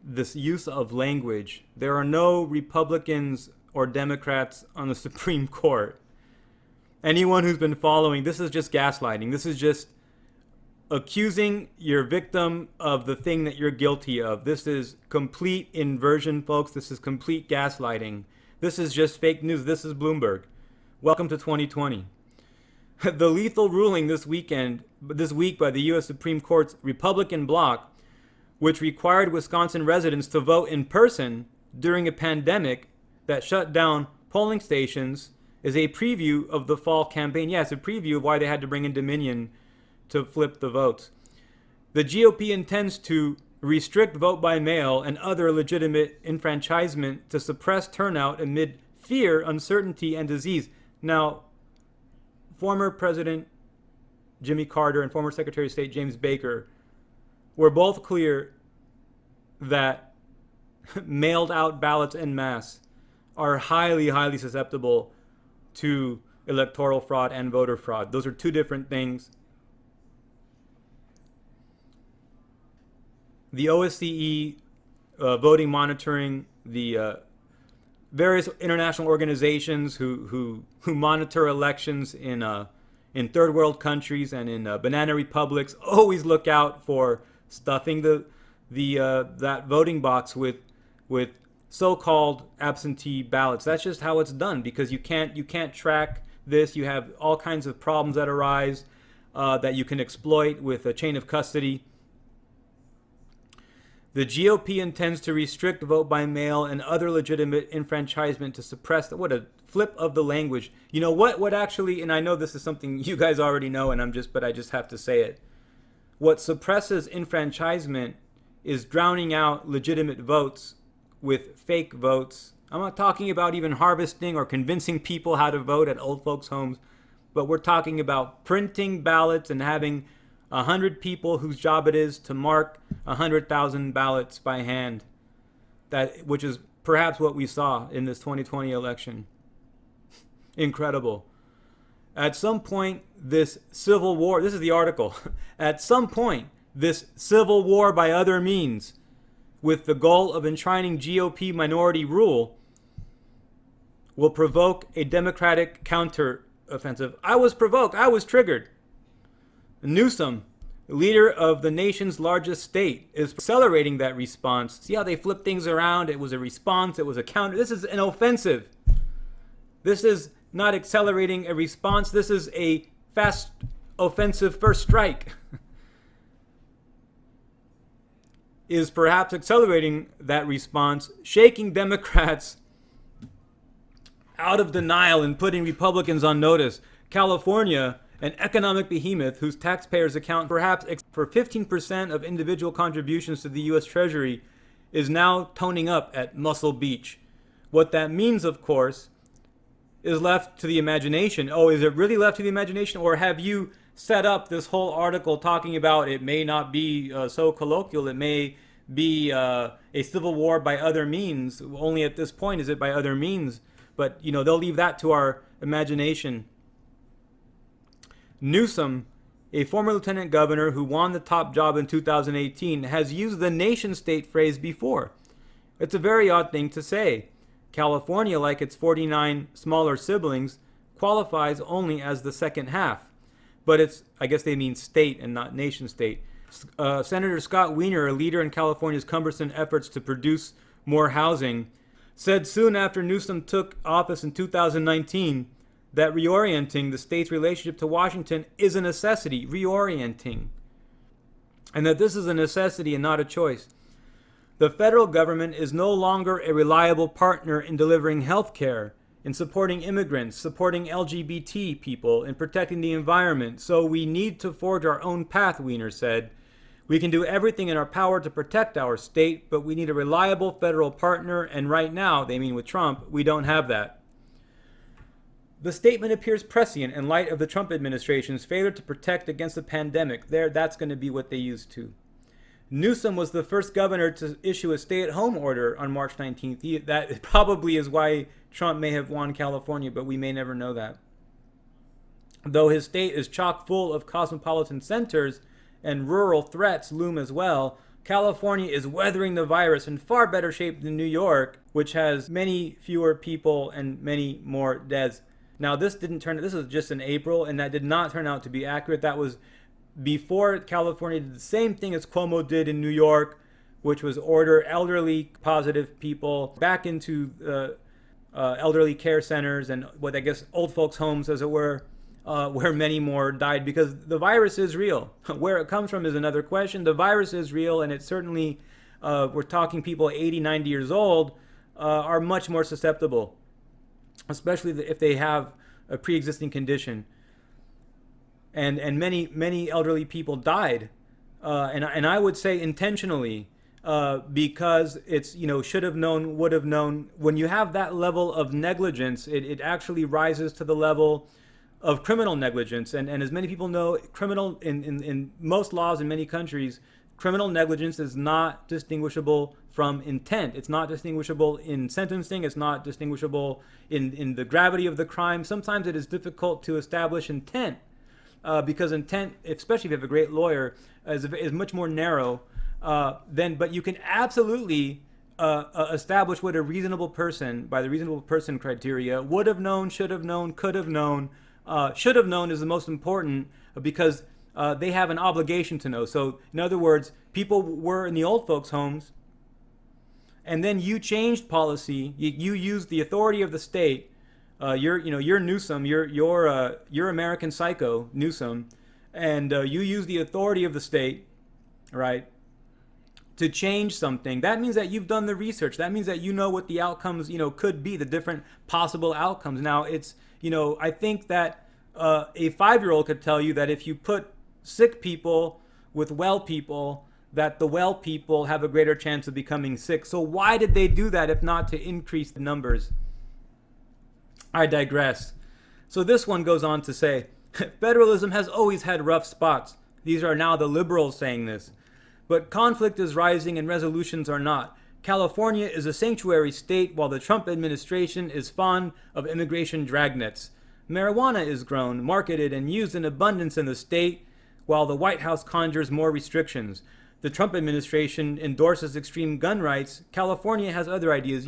this use of language, there are no Republicans or Democrats on the Supreme Court. Anyone who's been following, this is just gaslighting. This is just accusing your victim of the thing that you're guilty of. This is complete inversion, folks. This is complete gaslighting. This is just fake news. This is Bloomberg. Welcome to 2020. The lethal ruling this week by the U.S. Supreme Court's Republican bloc, which required Wisconsin residents to vote in person during a pandemic that shut down polling stations, is a preview of the fall campaign. Yeah, it's a preview of why they had to bring in Dominion to flip the votes. The GOP intends to restrict vote by mail and other legitimate enfranchisement to suppress turnout amid fear, uncertainty, and disease. Now, former President Jimmy Carter and former Secretary of State James Baker were both clear that mailed out ballots en masse are highly, highly susceptible to electoral fraud and voter fraud. Those are two different things. The OSCE voting monitoring, the various international organizations who monitor elections in third world countries and in banana republics always look out for stuffing that voting box with so-called absentee ballots. That's just how it's done, because you can't track this. You have all kinds of problems that arise that you can exploit with a chain of custody. The GOP intends to restrict vote by mail and other legitimate enfranchisement to suppress what a flip of the language. You know what actually, and I know this is something you guys already know, and but I just have to say it. What suppresses enfranchisement is drowning out legitimate votes with fake votes. I'm not talking about even harvesting or convincing people how to vote at old folks' homes, but we're talking about printing ballots and having 100 people whose job it is to mark 100,000 ballots by hand. Which is perhaps what we saw in this 2020 election. Incredible. At some point, this civil war, this is the article, at some point, this civil war by other means, with the goal of enshrining GOP minority rule, will provoke a Democratic counteroffensive. I was provoked. I was triggered. Newsom, leader of the nation's largest state, is accelerating that response. See how they flip things around? It was a response. It was a counter. This is an offensive. This is not accelerating a response. This is a fast offensive first strike. Is perhaps accelerating that response, shaking Democrats out of denial and putting Republicans on notice. California, an economic behemoth whose taxpayers account perhaps for 15% of individual contributions to the U.S. Treasury, is now toning up at Muscle Beach. What that means, of course, is left to the imagination. Oh, is it really left to the imagination? Or have you set up this whole article talking about it may not be so colloquial, it may be a civil war by other means. Only at this point is it by other means. But, they'll leave that to our imagination. Newsom, a former lieutenant governor who won the top job in 2018, has used the nation-state phrase before. It's a very odd thing to say. California, like its 49 smaller siblings, qualifies only as the second half. But I guess they mean state and not nation-state. Senator Scott Wiener, a leader in California's cumbersome efforts to produce more housing, said soon after Newsom took office in 2019 that reorienting the state's relationship to Washington is a necessity, reorienting, and that this is a necessity and not a choice. The federal government is no longer a reliable partner in delivering health care, in supporting immigrants, supporting LGBT people, in protecting the environment. So we need to forge our own path, Wiener said. We can do everything in our power to protect our state, but we need a reliable federal partner, and right now, they mean with Trump, we don't have that. The statement appears prescient in light of the Trump administration's failure to protect against the pandemic. That's going to be what they use too. Newsom was the first governor to issue a stay-at-home order on March 19th. That probably is why Trump may have won California, but we may never know that. Though his state is chock full of cosmopolitan centers and rural threats loom as well, California is weathering the virus in far better shape than New York, which has many fewer people and many more deaths. Now, this was just in April, and that did not turn out to be accurate. That was before California did the same thing as Cuomo did in New York, which was order elderly positive people back into elderly care centers and what I guess old folks' homes, as it were, where many more died, because the virus is real. Where it comes from is another question. The virus is real, and it certainly, we're talking people 80, 90 years old, are much more susceptible, especially if they have a pre-existing condition. And many elderly people died, and I would say intentionally, because it's should have known, would have known. When you have that level of negligence, it actually rises to the level of criminal negligence. And as many people know, criminal in most laws in many countries, criminal negligence is not distinguishable from intent. It's not distinguishable in sentencing. It's not distinguishable in the gravity of the crime. Sometimes it is difficult to establish intent. Because intent, especially if you have a great lawyer, is much more narrow. But you can absolutely establish what a reasonable person, by the reasonable person criteria, would have known, should have known, could have known. Should have known is the most important, because they have an obligation to know. So, in other words, people were in the old folks' homes, and then you changed policy. You used the authority of the state. You're Newsom. You're American Psycho Newsom, and you use the authority of the state, right, to change something. That means that you've done the research. That means that you know what the outcomes, could be, the different possible outcomes. Now, it's, I think that a 5-year-old could tell you that if you put sick people with well people, that the well people have a greater chance of becoming sick. So why did they do that if not to increase the numbers? I digress. So this one goes on to say, federalism has always had rough spots. These are now the liberals saying this. But conflict is rising and resolutions are not. California is a sanctuary state while the Trump administration is fond of immigration dragnets. Marijuana is grown, marketed, and used in abundance in the state while the White House conjures more restrictions. The Trump administration endorses extreme gun rights. California has other ideas.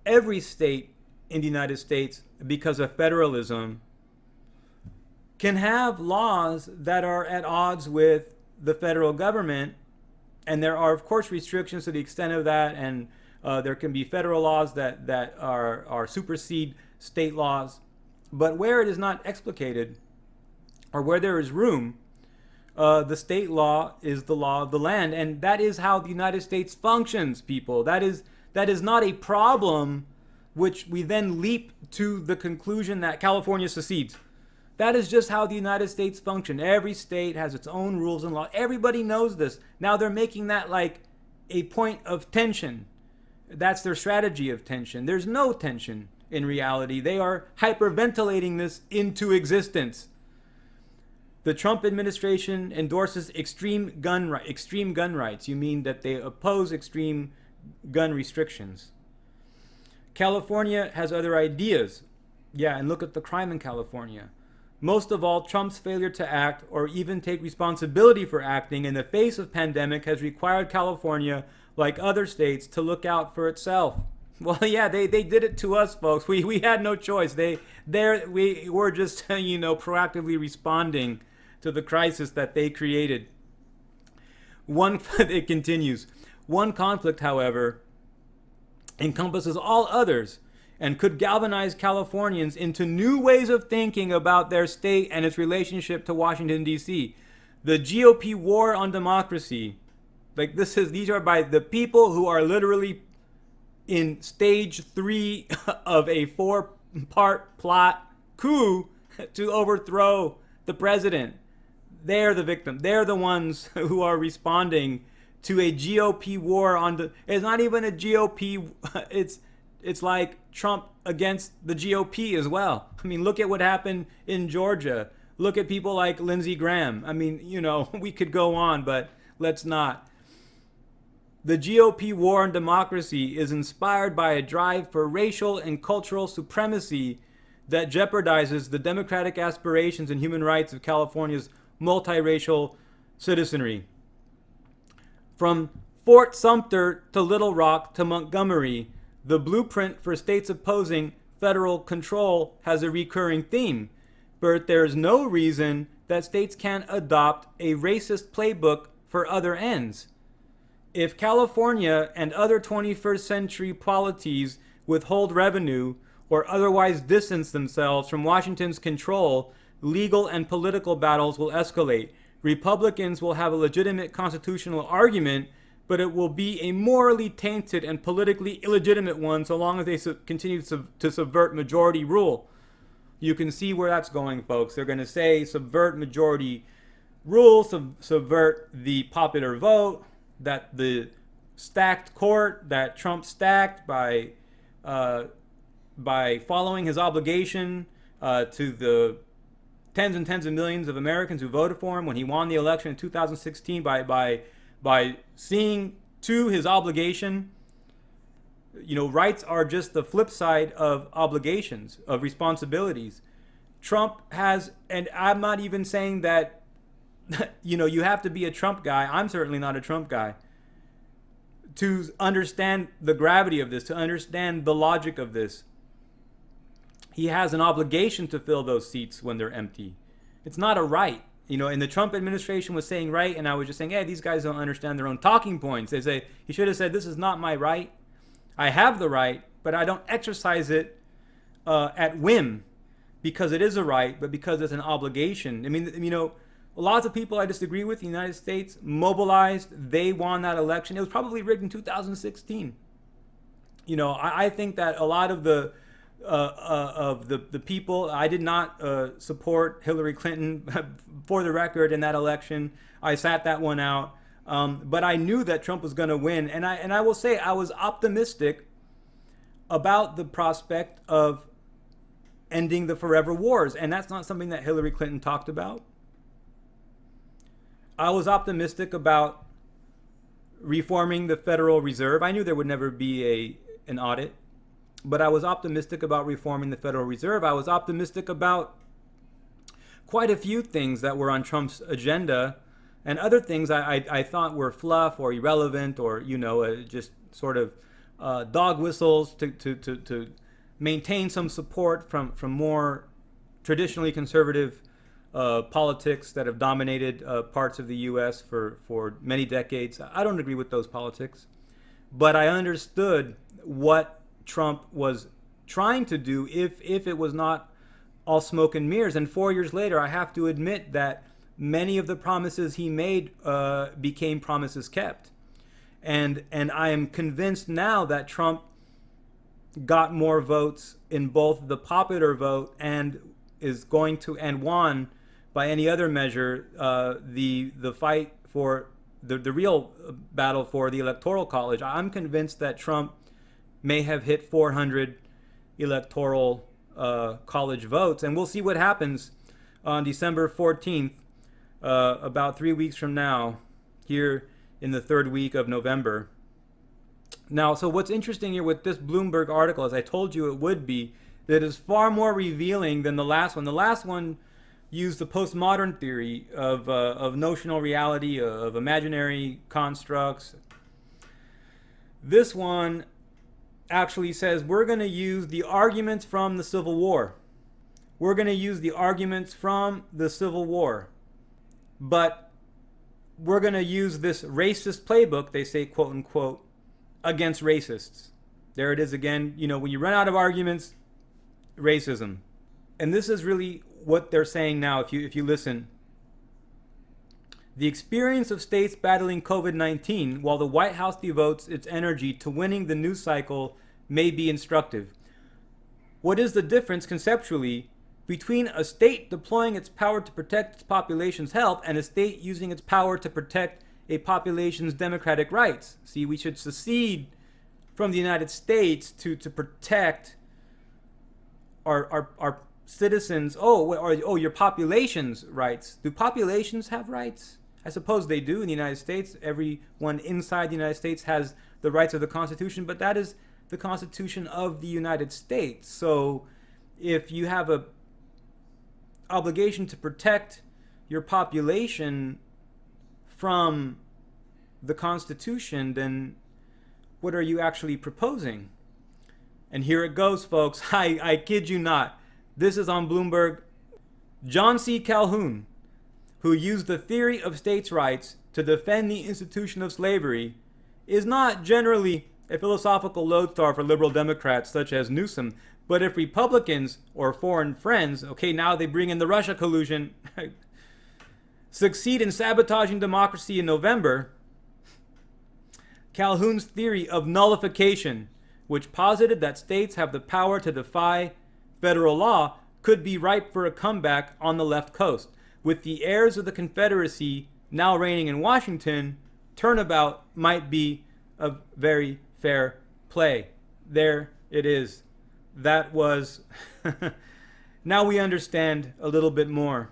Every state in the United States, because of federalism, can have laws that are at odds with the federal government. And there are, of course, restrictions to the extent of that. And there can be federal laws that are supersede state laws. But where it is not explicated, or where there is room, the state law is the law of the land. And that is how the United States functions, people. That is not a problem which we then leap to the conclusion that California secedes. That is just how the United States function. Every state has its own rules and law. Everybody knows this. Now they're making that like a point of tension. That's their strategy of tension. There's no tension in reality. They are hyperventilating this into existence. The Trump administration endorses extreme gun rights. You mean that they oppose extreme gun restrictions. California has other ideas. Yeah, and look at the crime in California. Most of all, Trump's failure to act or even take responsibility for acting in the face of pandemic has required California, like other states, to look out for itself. Well, yeah, they did it to us, folks. We had no choice. We were just proactively responding to the crisis that they created. It continues. One conflict, however, encompasses all others and could galvanize Californians into new ways of thinking about their state and its relationship to Washington, D.C. The GOP war on democracy. These are by the people who are literally in stage 3 of a 4-part plot coup to overthrow the president. They're the victim. They're the ones who are responding to a GOP war on it's not even a GOP. It's like Trump against the GOP as well. I mean, look at what happened in Georgia. Look at people like Lindsey Graham. I mean, we could go on, but let's not. The GOP war on democracy is inspired by a drive for racial and cultural supremacy that jeopardizes the democratic aspirations and human rights of California's multiracial citizenry. From Fort Sumter to Little Rock to Montgomery, the blueprint for states opposing federal control has a recurring theme, but there is no reason that states can't adopt a racist playbook for other ends. If California and other 21st century polities withhold revenue or otherwise distance themselves from Washington's control, legal and political battles will escalate. Republicans will have a legitimate constitutional argument, but it will be a morally tainted and politically illegitimate one so long as they continue to subvert majority rule. You can see where that's going, folks. They're going to say subvert majority rule, subvert the popular vote, that the stacked court that Trump stacked by following his obligation to the tens and tens of millions of Americans who voted for him when he won the election in 2016 by seeing to his obligation. Rights are just the flip side of obligations, of responsibilities. Trump has, and I'm not even saying that, you have to be a Trump guy. I'm certainly not a Trump guy to understand the gravity of this, to understand the logic of this. He has an obligation to fill those seats when they're empty. It's not a right. And the Trump administration was saying right, and I was just saying, hey, these guys don't understand their own talking points. They say, he should have said, this is not my right. I have the right, but I don't exercise it at whim because it is a right, but because it's an obligation. I mean, lots of people I disagree with in the United States mobilized. They won that election. It was probably rigged in 2016. I think that a lot of the people, I did not support Hillary Clinton for the record in that election. I sat that one out. But I knew that Trump was going to win. And I will say I was optimistic about the prospect of ending the forever wars. And that's not something that Hillary Clinton talked about. I was optimistic about reforming the Federal Reserve. I knew there would never be an audit, but I was optimistic about reforming the Federal Reserve. I was optimistic about quite a few things that were on Trump's agenda, and other things I thought were fluff or irrelevant or, just sort of dog whistles to maintain some support from more traditionally conservative politics that have dominated parts of the U.S. for many decades. I don't agree with those politics, but I understood what Trump was trying to do if it was not all smoke and mirrors. And 4 years later, I have to admit that many of the promises he made became promises kept. And I am convinced now that Trump got more votes in both the popular vote and is going to, and won by any other measure, the fight for the real battle for the Electoral College. I'm convinced that Trump may have hit 400 Electoral College votes, and we'll see what happens on December 14th, about 3 weeks from now, here in the third week of November. Now, so what's interesting here with this Bloomberg article, as I told you it would be, that is far more revealing than the last one. The last one used the postmodern theory of notional reality, of imaginary constructs. This one actually says we're going to use the arguments from the Civil War. We're going to use the arguments from the Civil War. But we're going to use this racist playbook, they say, quote unquote, against racists. There it is again. When you run out of arguments, racism. And this is really what they're saying now, if you listen. The experience of states battling COVID-19 while the White House devotes its energy to winning the news cycle may be instructive. What is the difference conceptually between a state deploying its power to protect its population's health and a state using its power to protect a population's democratic rights? See, we should secede from the United States to protect our citizens. Your population's rights. Do populations have rights? I suppose they do in the United States. Everyone inside the United States has the rights of the Constitution, but that is the Constitution of the United States. So if you have a obligation to protect your population from the Constitution, then what are you actually proposing? And here it goes, folks. I kid you not. This is on Bloomberg. John C. Calhoun, who used the theory of states' rights to defend the institution of slavery, is not generally a philosophical lodestar for liberal Democrats such as Newsom. But if Republicans or foreign friends, now they bring in the Russia collusion, succeed in sabotaging democracy in November, Calhoun's theory of nullification, which posited that states have the power to defy federal law, could be ripe for a comeback on the left coast. With the heirs of the Confederacy now reigning in Washington, turnabout might be a very fair play. There it is. That was... Now we understand a little bit more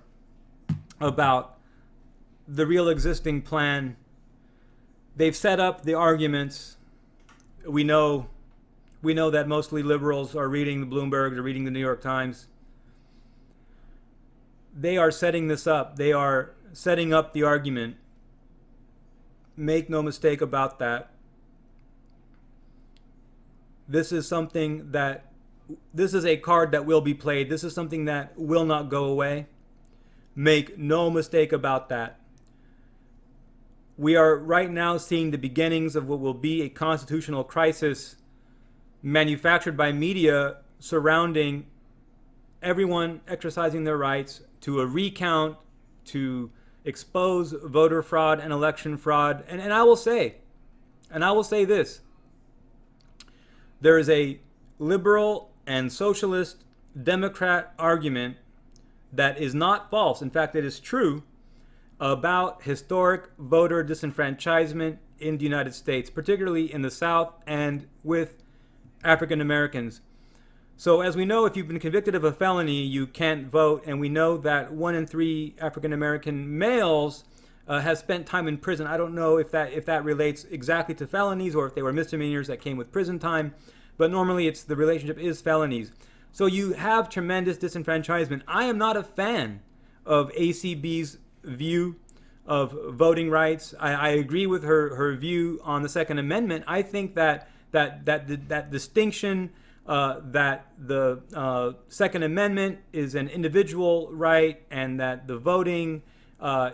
about the real existing plan. They've set up the arguments. We know that mostly liberals are reading the Bloomberg, they're reading the New York Times. They are setting this up. They are setting up the argument. Make no mistake about that. This is a card that will be played. This is something that will not go away. Make no mistake about that. We are right now seeing the beginnings of what will be a constitutional crisis manufactured by media surrounding everyone exercising their rights to a recount, to expose voter fraud and election fraud. And I will say this, there is a liberal and socialist Democrat argument that is not false. In fact, it is true about historic voter disenfranchisement in the United States, particularly in the South and with African Americans. So as we know, if you've been convicted of a felony, you can't vote. And we know that 1 in 3 African American males has spent time in prison. I don't know if that relates exactly to felonies or if they were misdemeanors that came with prison time. But normally the relationship is felonies. So you have tremendous disenfranchisement. I am not a fan of ACB's view of voting rights. I agree with her view on the Second Amendment. I think that distinction, that the Second Amendment is an individual right and that the voting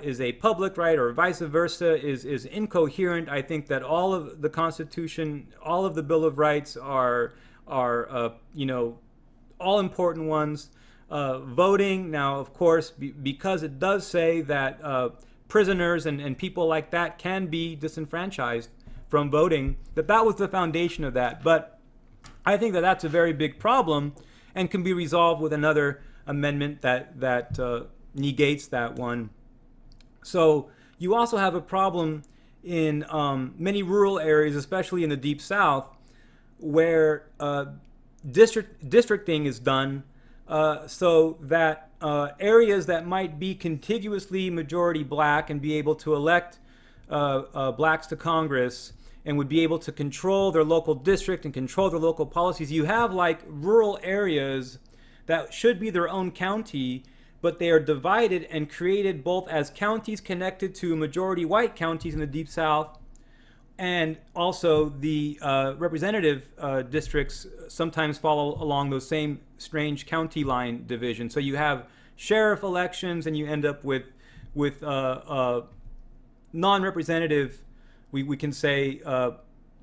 is a public right, or vice versa, is incoherent. I think that all of the Constitution, all of the Bill of Rights are all important ones. Voting now, of course, because it does say that prisoners and people like that can be disenfranchised from voting, that was the foundation of that. But I think that that's a very big problem and can be resolved with another amendment that negates that one. So you also have a problem in many rural areas, especially in the Deep South, where districting is done so that areas that might be contiguously majority black and be able to elect blacks to Congress and would be able to control their local district and control their local policies. You have like rural areas that should be their own county, but they are divided and created both as counties connected to majority white counties in the Deep South, and also the representative districts sometimes follow along those same strange county line divisions. So you have sheriff elections, and you end up with non-representative, we can say,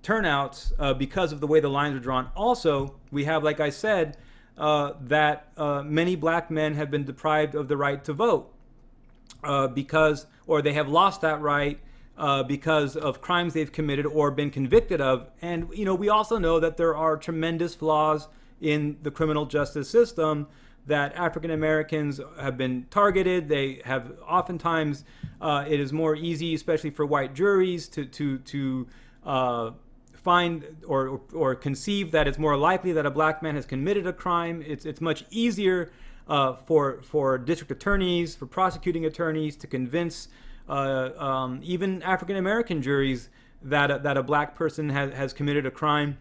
turnouts because of the way the lines are drawn. Also, we have, like I said, that many black men have been deprived of the right to vote or they have lost that right because of crimes they've committed or been convicted of. And, we also know that there are tremendous flaws in the criminal justice system, that African Americans have been targeted. They have oftentimes, it is more easy, especially for white juries, to find or conceive that it's more likely that a black man has committed a crime. It's much easier for district attorneys, for prosecuting attorneys to convince even African American juries that a black person has committed a crime.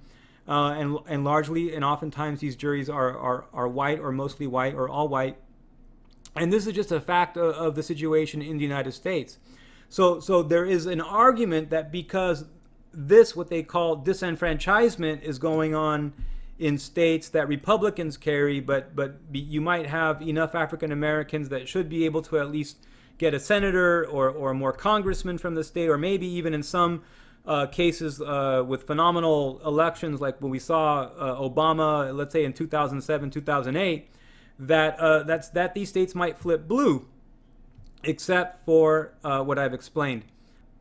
And largely and oftentimes these juries are white, or mostly white, or all white. And this is just a fact of the situation in the United States. So there is an argument that because this, what they call disenfranchisement, is going on in states that Republicans carry, but you might have enough African Americans that should be able to at least get a senator or more congressmen from the state, or maybe even in some cases with phenomenal elections like when we saw Obama, let's say in 2007, 2008, that these states might flip blue, except for what I've explained.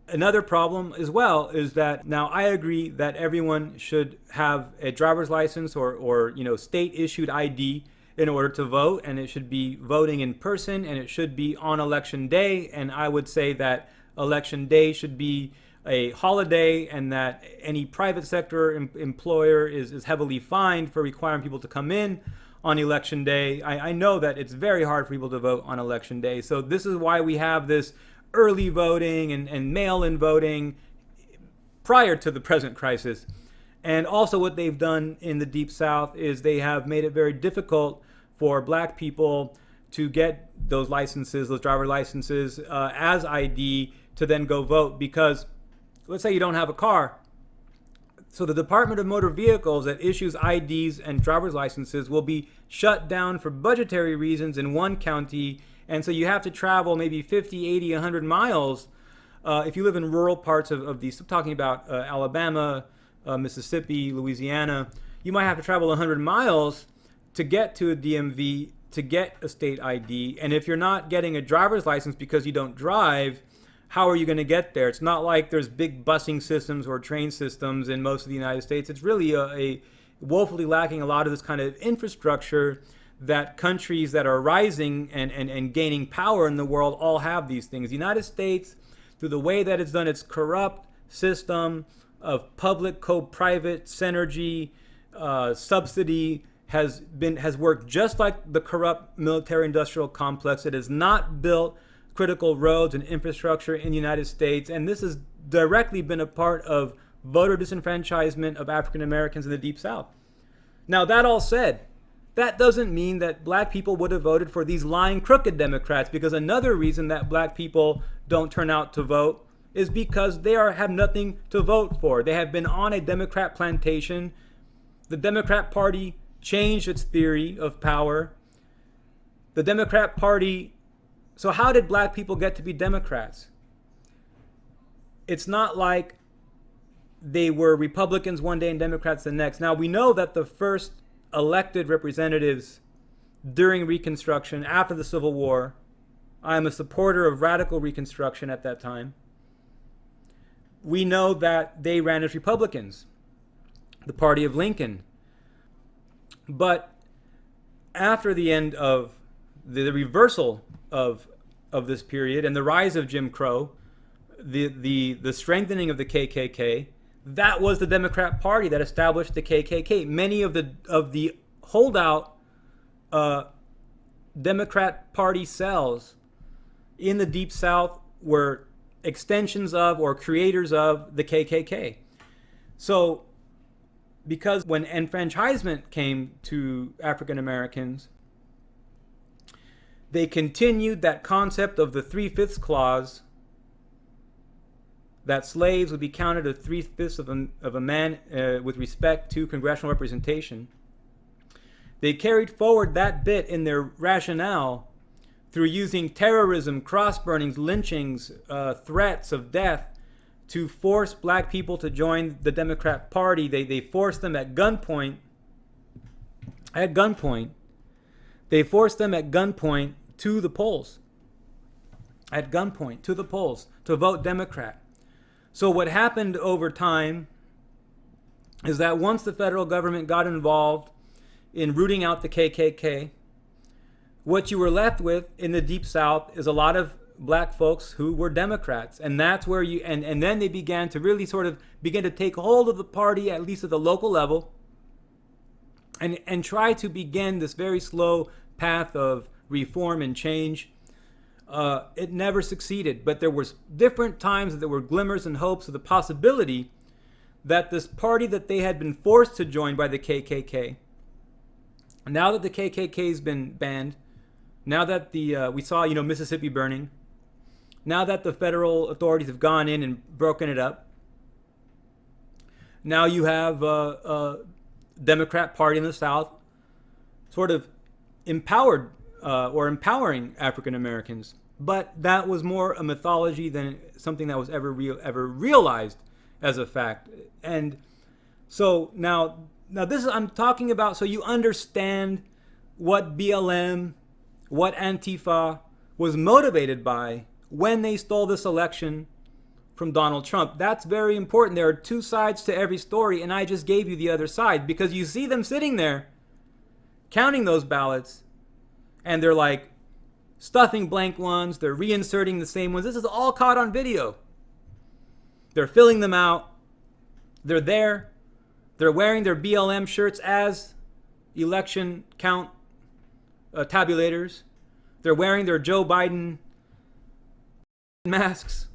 Another problem as well is that now I agree that everyone should have a driver's license or state issued ID in order to vote, and it should be voting in person, and it should be on election day. And I would say that election day should be a holiday, and that any private sector employer is heavily fined for requiring people to come in on election day. I know that it's very hard for people to vote on election day. So this is why we have this early voting and mail-in voting prior to the present crisis. And also what they've done in the Deep South is they have made it very difficult for black people to get those licenses, those driver licenses as ID to then go vote, because let's say you don't have a car. So the Department of Motor Vehicles that issues IDs and driver's licenses will be shut down for budgetary reasons in one county And so you have to travel maybe 50, 80, 100 miles if you live in rural parts of these. I'm talking about Alabama, Mississippi, Louisiana. You might have to travel 100 miles to get to a DMV to get a state ID. And if you're not getting a driver's license because you don't drive, how are you going to get there? It's not like there's big busing systems or train systems in most of the United States. It's really a woefully lacking a lot of this kind of infrastructure that countries that are rising and gaining power in the world all have these things. The United States, through the way that it's done its corrupt system of public co-private synergy, subsidy, has worked just like the corrupt military-industrial complex. It has not built critical roads and infrastructure in the United States, and this has directly been a part of voter disenfranchisement of African Americans in the Deep South. Now, that all said, that doesn't mean that black people would have voted for these lying, crooked Democrats, because another reason that black people don't turn out to vote is because they have nothing to vote for. They have been on a Democrat plantation. The Democrat Party changed its theory of power. The Democrat Party. So how did black people get to be Democrats? It's not like they were Republicans one day and Democrats the next. Now, we know that the first elected representatives during Reconstruction, after the Civil War, I am a supporter of radical Reconstruction at that time. We know that they ran as Republicans, the party of Lincoln. But after the end of the reversal of this period and the rise of Jim Crow, the strengthening of the KKK, that was the Democrat Party that established the KKK. Many of the holdout Democrat Party cells in the Deep South were extensions of or creators of the KKK. So, because when enfranchisement came to African Americans, they continued that concept of the 3/5 clause, that slaves would be counted as 3/5 of a man with respect to congressional representation. They carried forward that bit in their rationale through using terrorism, cross burnings, lynchings, threats of death to force black people to join the Democrat Party. They forced them at gunpoint. They forced them at gunpoint to the polls. At gunpoint to the polls to vote Democrat. So what happened over time is that once the federal government got involved in rooting out the KKK, what you were left with in the Deep South is a lot of black folks who were Democrats. And that's where and then they began to really sort of begin to take hold of the party, at least at the local level, and try to begin this very slow path of reform and change. It never succeeded, but there was different times that there were glimmers and hopes of the possibility that this party that they had been forced to join by the KKK, now that the KKK has been banned, now that we saw Mississippi burning, now that the federal authorities have gone in and broken it up, now you have a Democrat Party in the South sort of empowered or empowering African Americans. But that was more a mythology than something that was ever realized as a fact. And so now this is, I'm talking about, so you understand what BLM, what Antifa was motivated by when they stole this election from Donald Trump. That's very important. There are two sides to every story, and I just gave you the other side because you see them sitting there counting those ballots, and they're like stuffing blank ones, they're reinserting the same ones. This is all caught on video. They're filling them out. They're there. They're wearing their BLM shirts as election count tabulators. They're wearing their Joe Biden masks.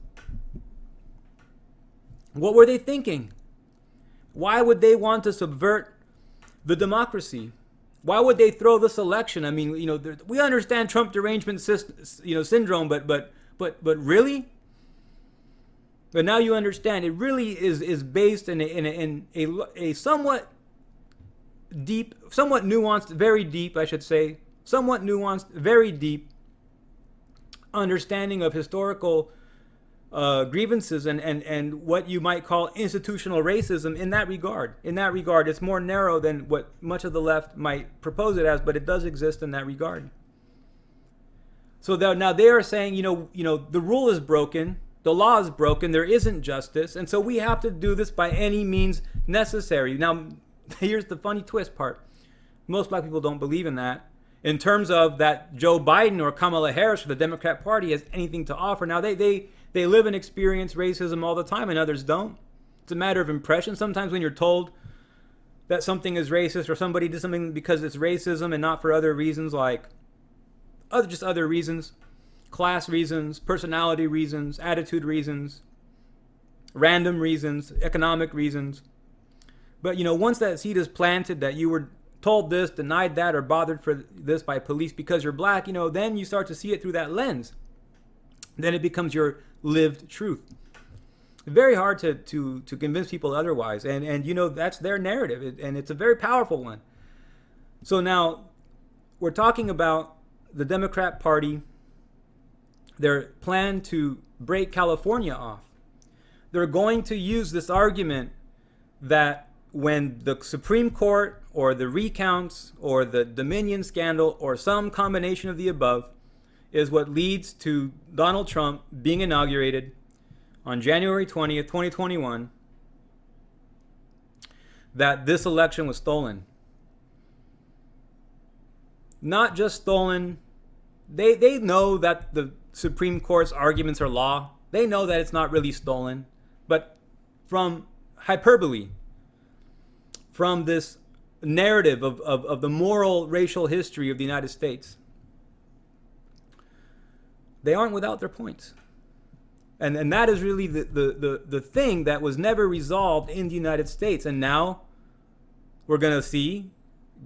What were they thinking? Why would they want to subvert the democracy? Why would they throw this election? I mean, we understand Trump derangement syndrome, but really? But now you understand it really is based in a somewhat deep, somewhat nuanced, very deep, I should say, somewhat nuanced, very deep understanding of historical grievances and what you might call institutional racism in that regard. In that regard, it's more narrow than what much of the left might propose it as, but it does exist in that regard. So now they are saying, the rule is broken, the law is broken, there isn't justice, and so we have to do this by any means necessary. Now, here's the funny twist part. Most black people don't believe in that. In terms of that Joe Biden or Kamala Harris or the Democrat Party has anything to offer. Now, they live and experience racism all the time and others don't. It's a matter of impression. Sometimes when you're told that something is racist or somebody did something because it's racism and not for other reasons like other reasons, class reasons, personality reasons, attitude reasons, random reasons, economic reasons. But, once that seed is planted that you were told this, denied that, or bothered for this by police because you're black, then you start to see it through that lens. Then it becomes your lived truth. Very hard to convince people otherwise. And that's their narrative. And it's a very powerful one. So now we're talking about the Democrat Party, their plan to break California off. They're going to use this argument that when the Supreme Court or the recounts or the Dominion scandal or some combination of the above is what leads to Donald Trump being inaugurated on January 20th, 2021, that this election was stolen. Not just stolen. They know that the Supreme Court's arguments are law. They know that it's not really stolen. But from hyperbole, from this narrative of the moral racial history of the United States, they aren't without their points. And that is really the thing that was never resolved in the United States. And now we're going to see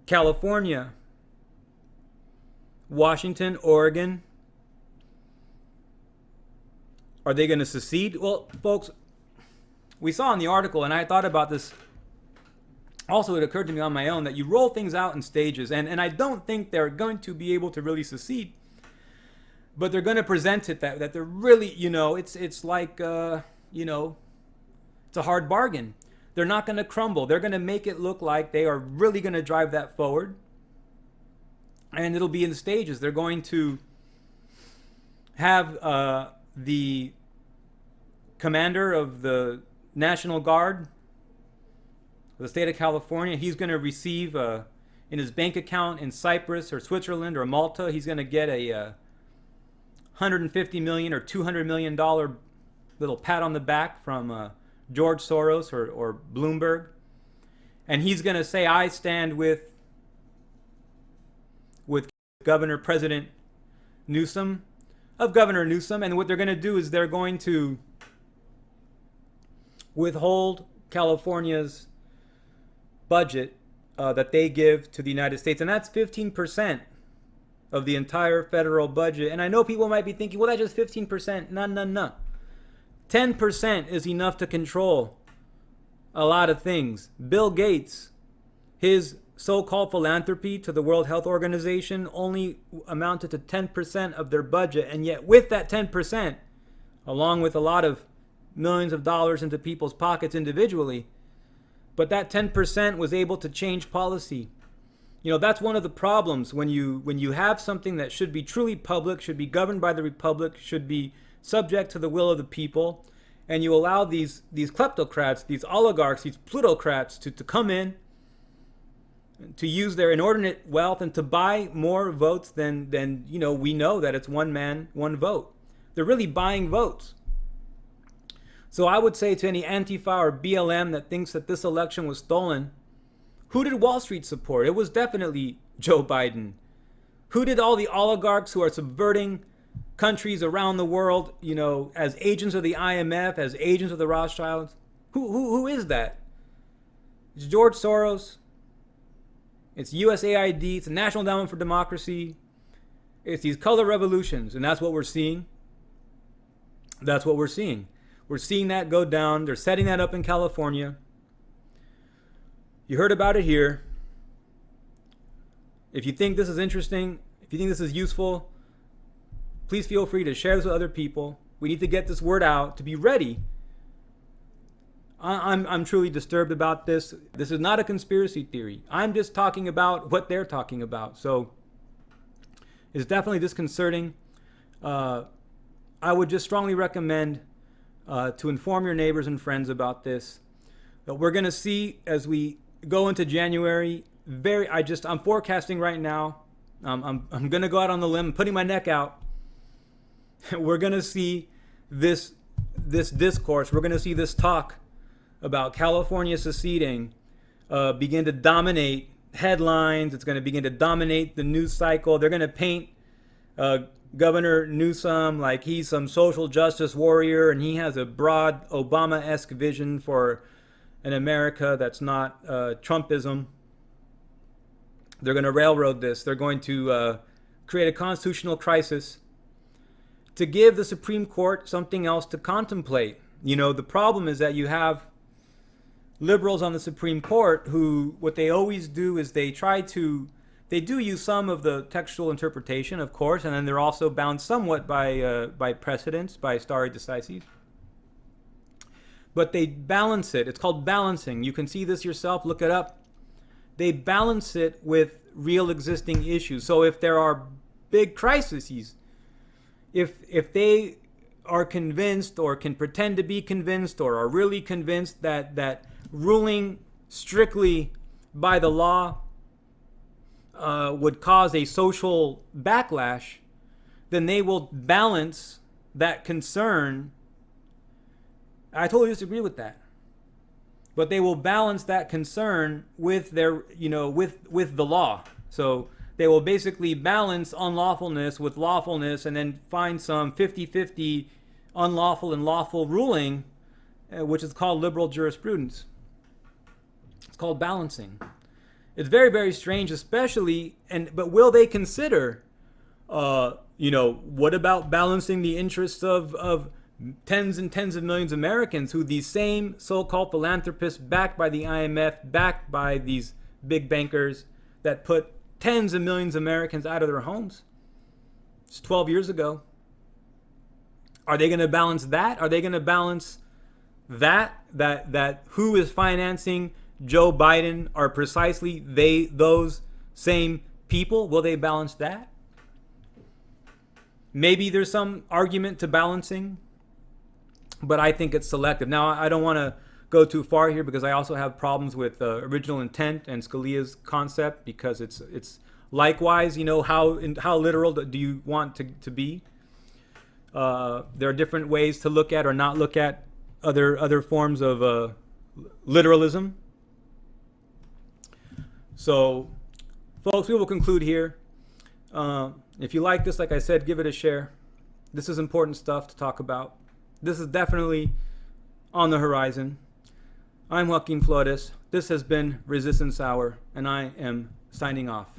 California, Washington, Oregon. Are they going to secede? Well, folks, we saw in the article, and I thought about this. Also, it occurred to me on my own that you roll things out in stages. And I don't think they're going to be able to really secede. But they're going to present it that they're really, it's like, it's a hard bargain. They're not going to crumble. They're going to make it look like they are really going to drive that forward. And it'll be in stages. They're going to have the commander of the National Guard of the state of California, he's going to receive in his bank account in Cyprus or Switzerland or Malta, he's going to get a $150 million or $200 million little pat on the back from George Soros or Bloomberg. And he's going to say, I stand with President Newsom, Governor Newsom. And what they're going to do is they're going to withhold California's budget that they give to the United States. And that's 15% of the entire federal budget. And I know people might be thinking, well, that's just 15%. No. 10% is enough to control a lot of things. Bill Gates, his so-called philanthropy to the World Health Organization only amounted to 10% of their budget. And yet with that 10%, along with a lot of millions of dollars into people's pockets individually, but that 10% was able to change policy. That's one of the problems when you have something that should be truly public, should be governed by the republic, should be subject to the will of the people, and you allow these kleptocrats, these oligarchs, these plutocrats to come in, to use their inordinate wealth and to buy more votes than we know that it's one man, one vote. They're really buying votes. So I would say to any Antifa or BLM that thinks that this election was stolen, who did Wall Street support? It was definitely Joe Biden. Who did all the oligarchs who are subverting countries around the world, as agents of the IMF, as agents of the Rothschilds? Who is that? It's George Soros. It's USAID. It's the National Endowment for Democracy. It's these color revolutions, and that's what we're seeing. That's what we're seeing. We're seeing that go down. They're setting that up in California. You heard about it here. If you think this is interesting, if you think this is useful, Please feel free to share this with other people. We need to get this word out to be ready. I'm truly disturbed about this. This is not a conspiracy theory. I'm just talking about what they're talking about. So it's definitely disconcerting. I would just strongly recommend to inform your neighbors and friends about this. We're going to see as we go into January. I'm forecasting right now. I'm going to go out on the limb, putting my neck out. We're going to see this discourse. We're going to see this talk about California seceding begin to dominate headlines. It's going to begin to dominate the news cycle. They're going to paint Governor Newsom like he's some social justice warrior and he has a broad Obama-esque vision for an America that's not Trumpism. They're going to railroad this. They're going to create a constitutional crisis to give the Supreme Court something else to contemplate. You know, the problem is that you have liberals on the Supreme Court who, what they always do is they do use some of the textual interpretation, of course, and then they're also bound somewhat by precedence, by stare decisis. But they balance it. It's called balancing. You can see this yourself. Look it up. They balance it with real existing issues. So if there are big crises, if they are convinced or can pretend to be convinced or are really convinced that ruling strictly by the law would cause a social backlash, then they will balance that concern. I totally disagree with that. But they will balance that concern with their, with the law. So they will basically balance unlawfulness with lawfulness and then find some 50-50 unlawful and lawful ruling, which is called liberal jurisprudence. It's called balancing. It's very, very strange, especially, but will they consider, what about balancing the interests of tens and tens of millions of Americans who these same so-called philanthropists backed by the IMF, backed by these big bankers that put tens of millions of Americans out of their homes? It's 12 years ago. Are they going to balance that? Are they going to balance that who is financing Joe Biden are precisely those same people? Will they balance that? Maybe there's some argument to balancing, but I think it's selective. Now, I don't want to go too far here because I also have problems with original intent and Scalia's concept, because it's likewise, how literal do you want to be? There are different ways to look at or not look at other forms of literalism. So, folks, we will conclude here. If you like this, like I said, give it a share. This is important stuff to talk about. This is definitely on the horizon. I'm Joaquin Flores. This has been Resistance Hour, and I am signing off.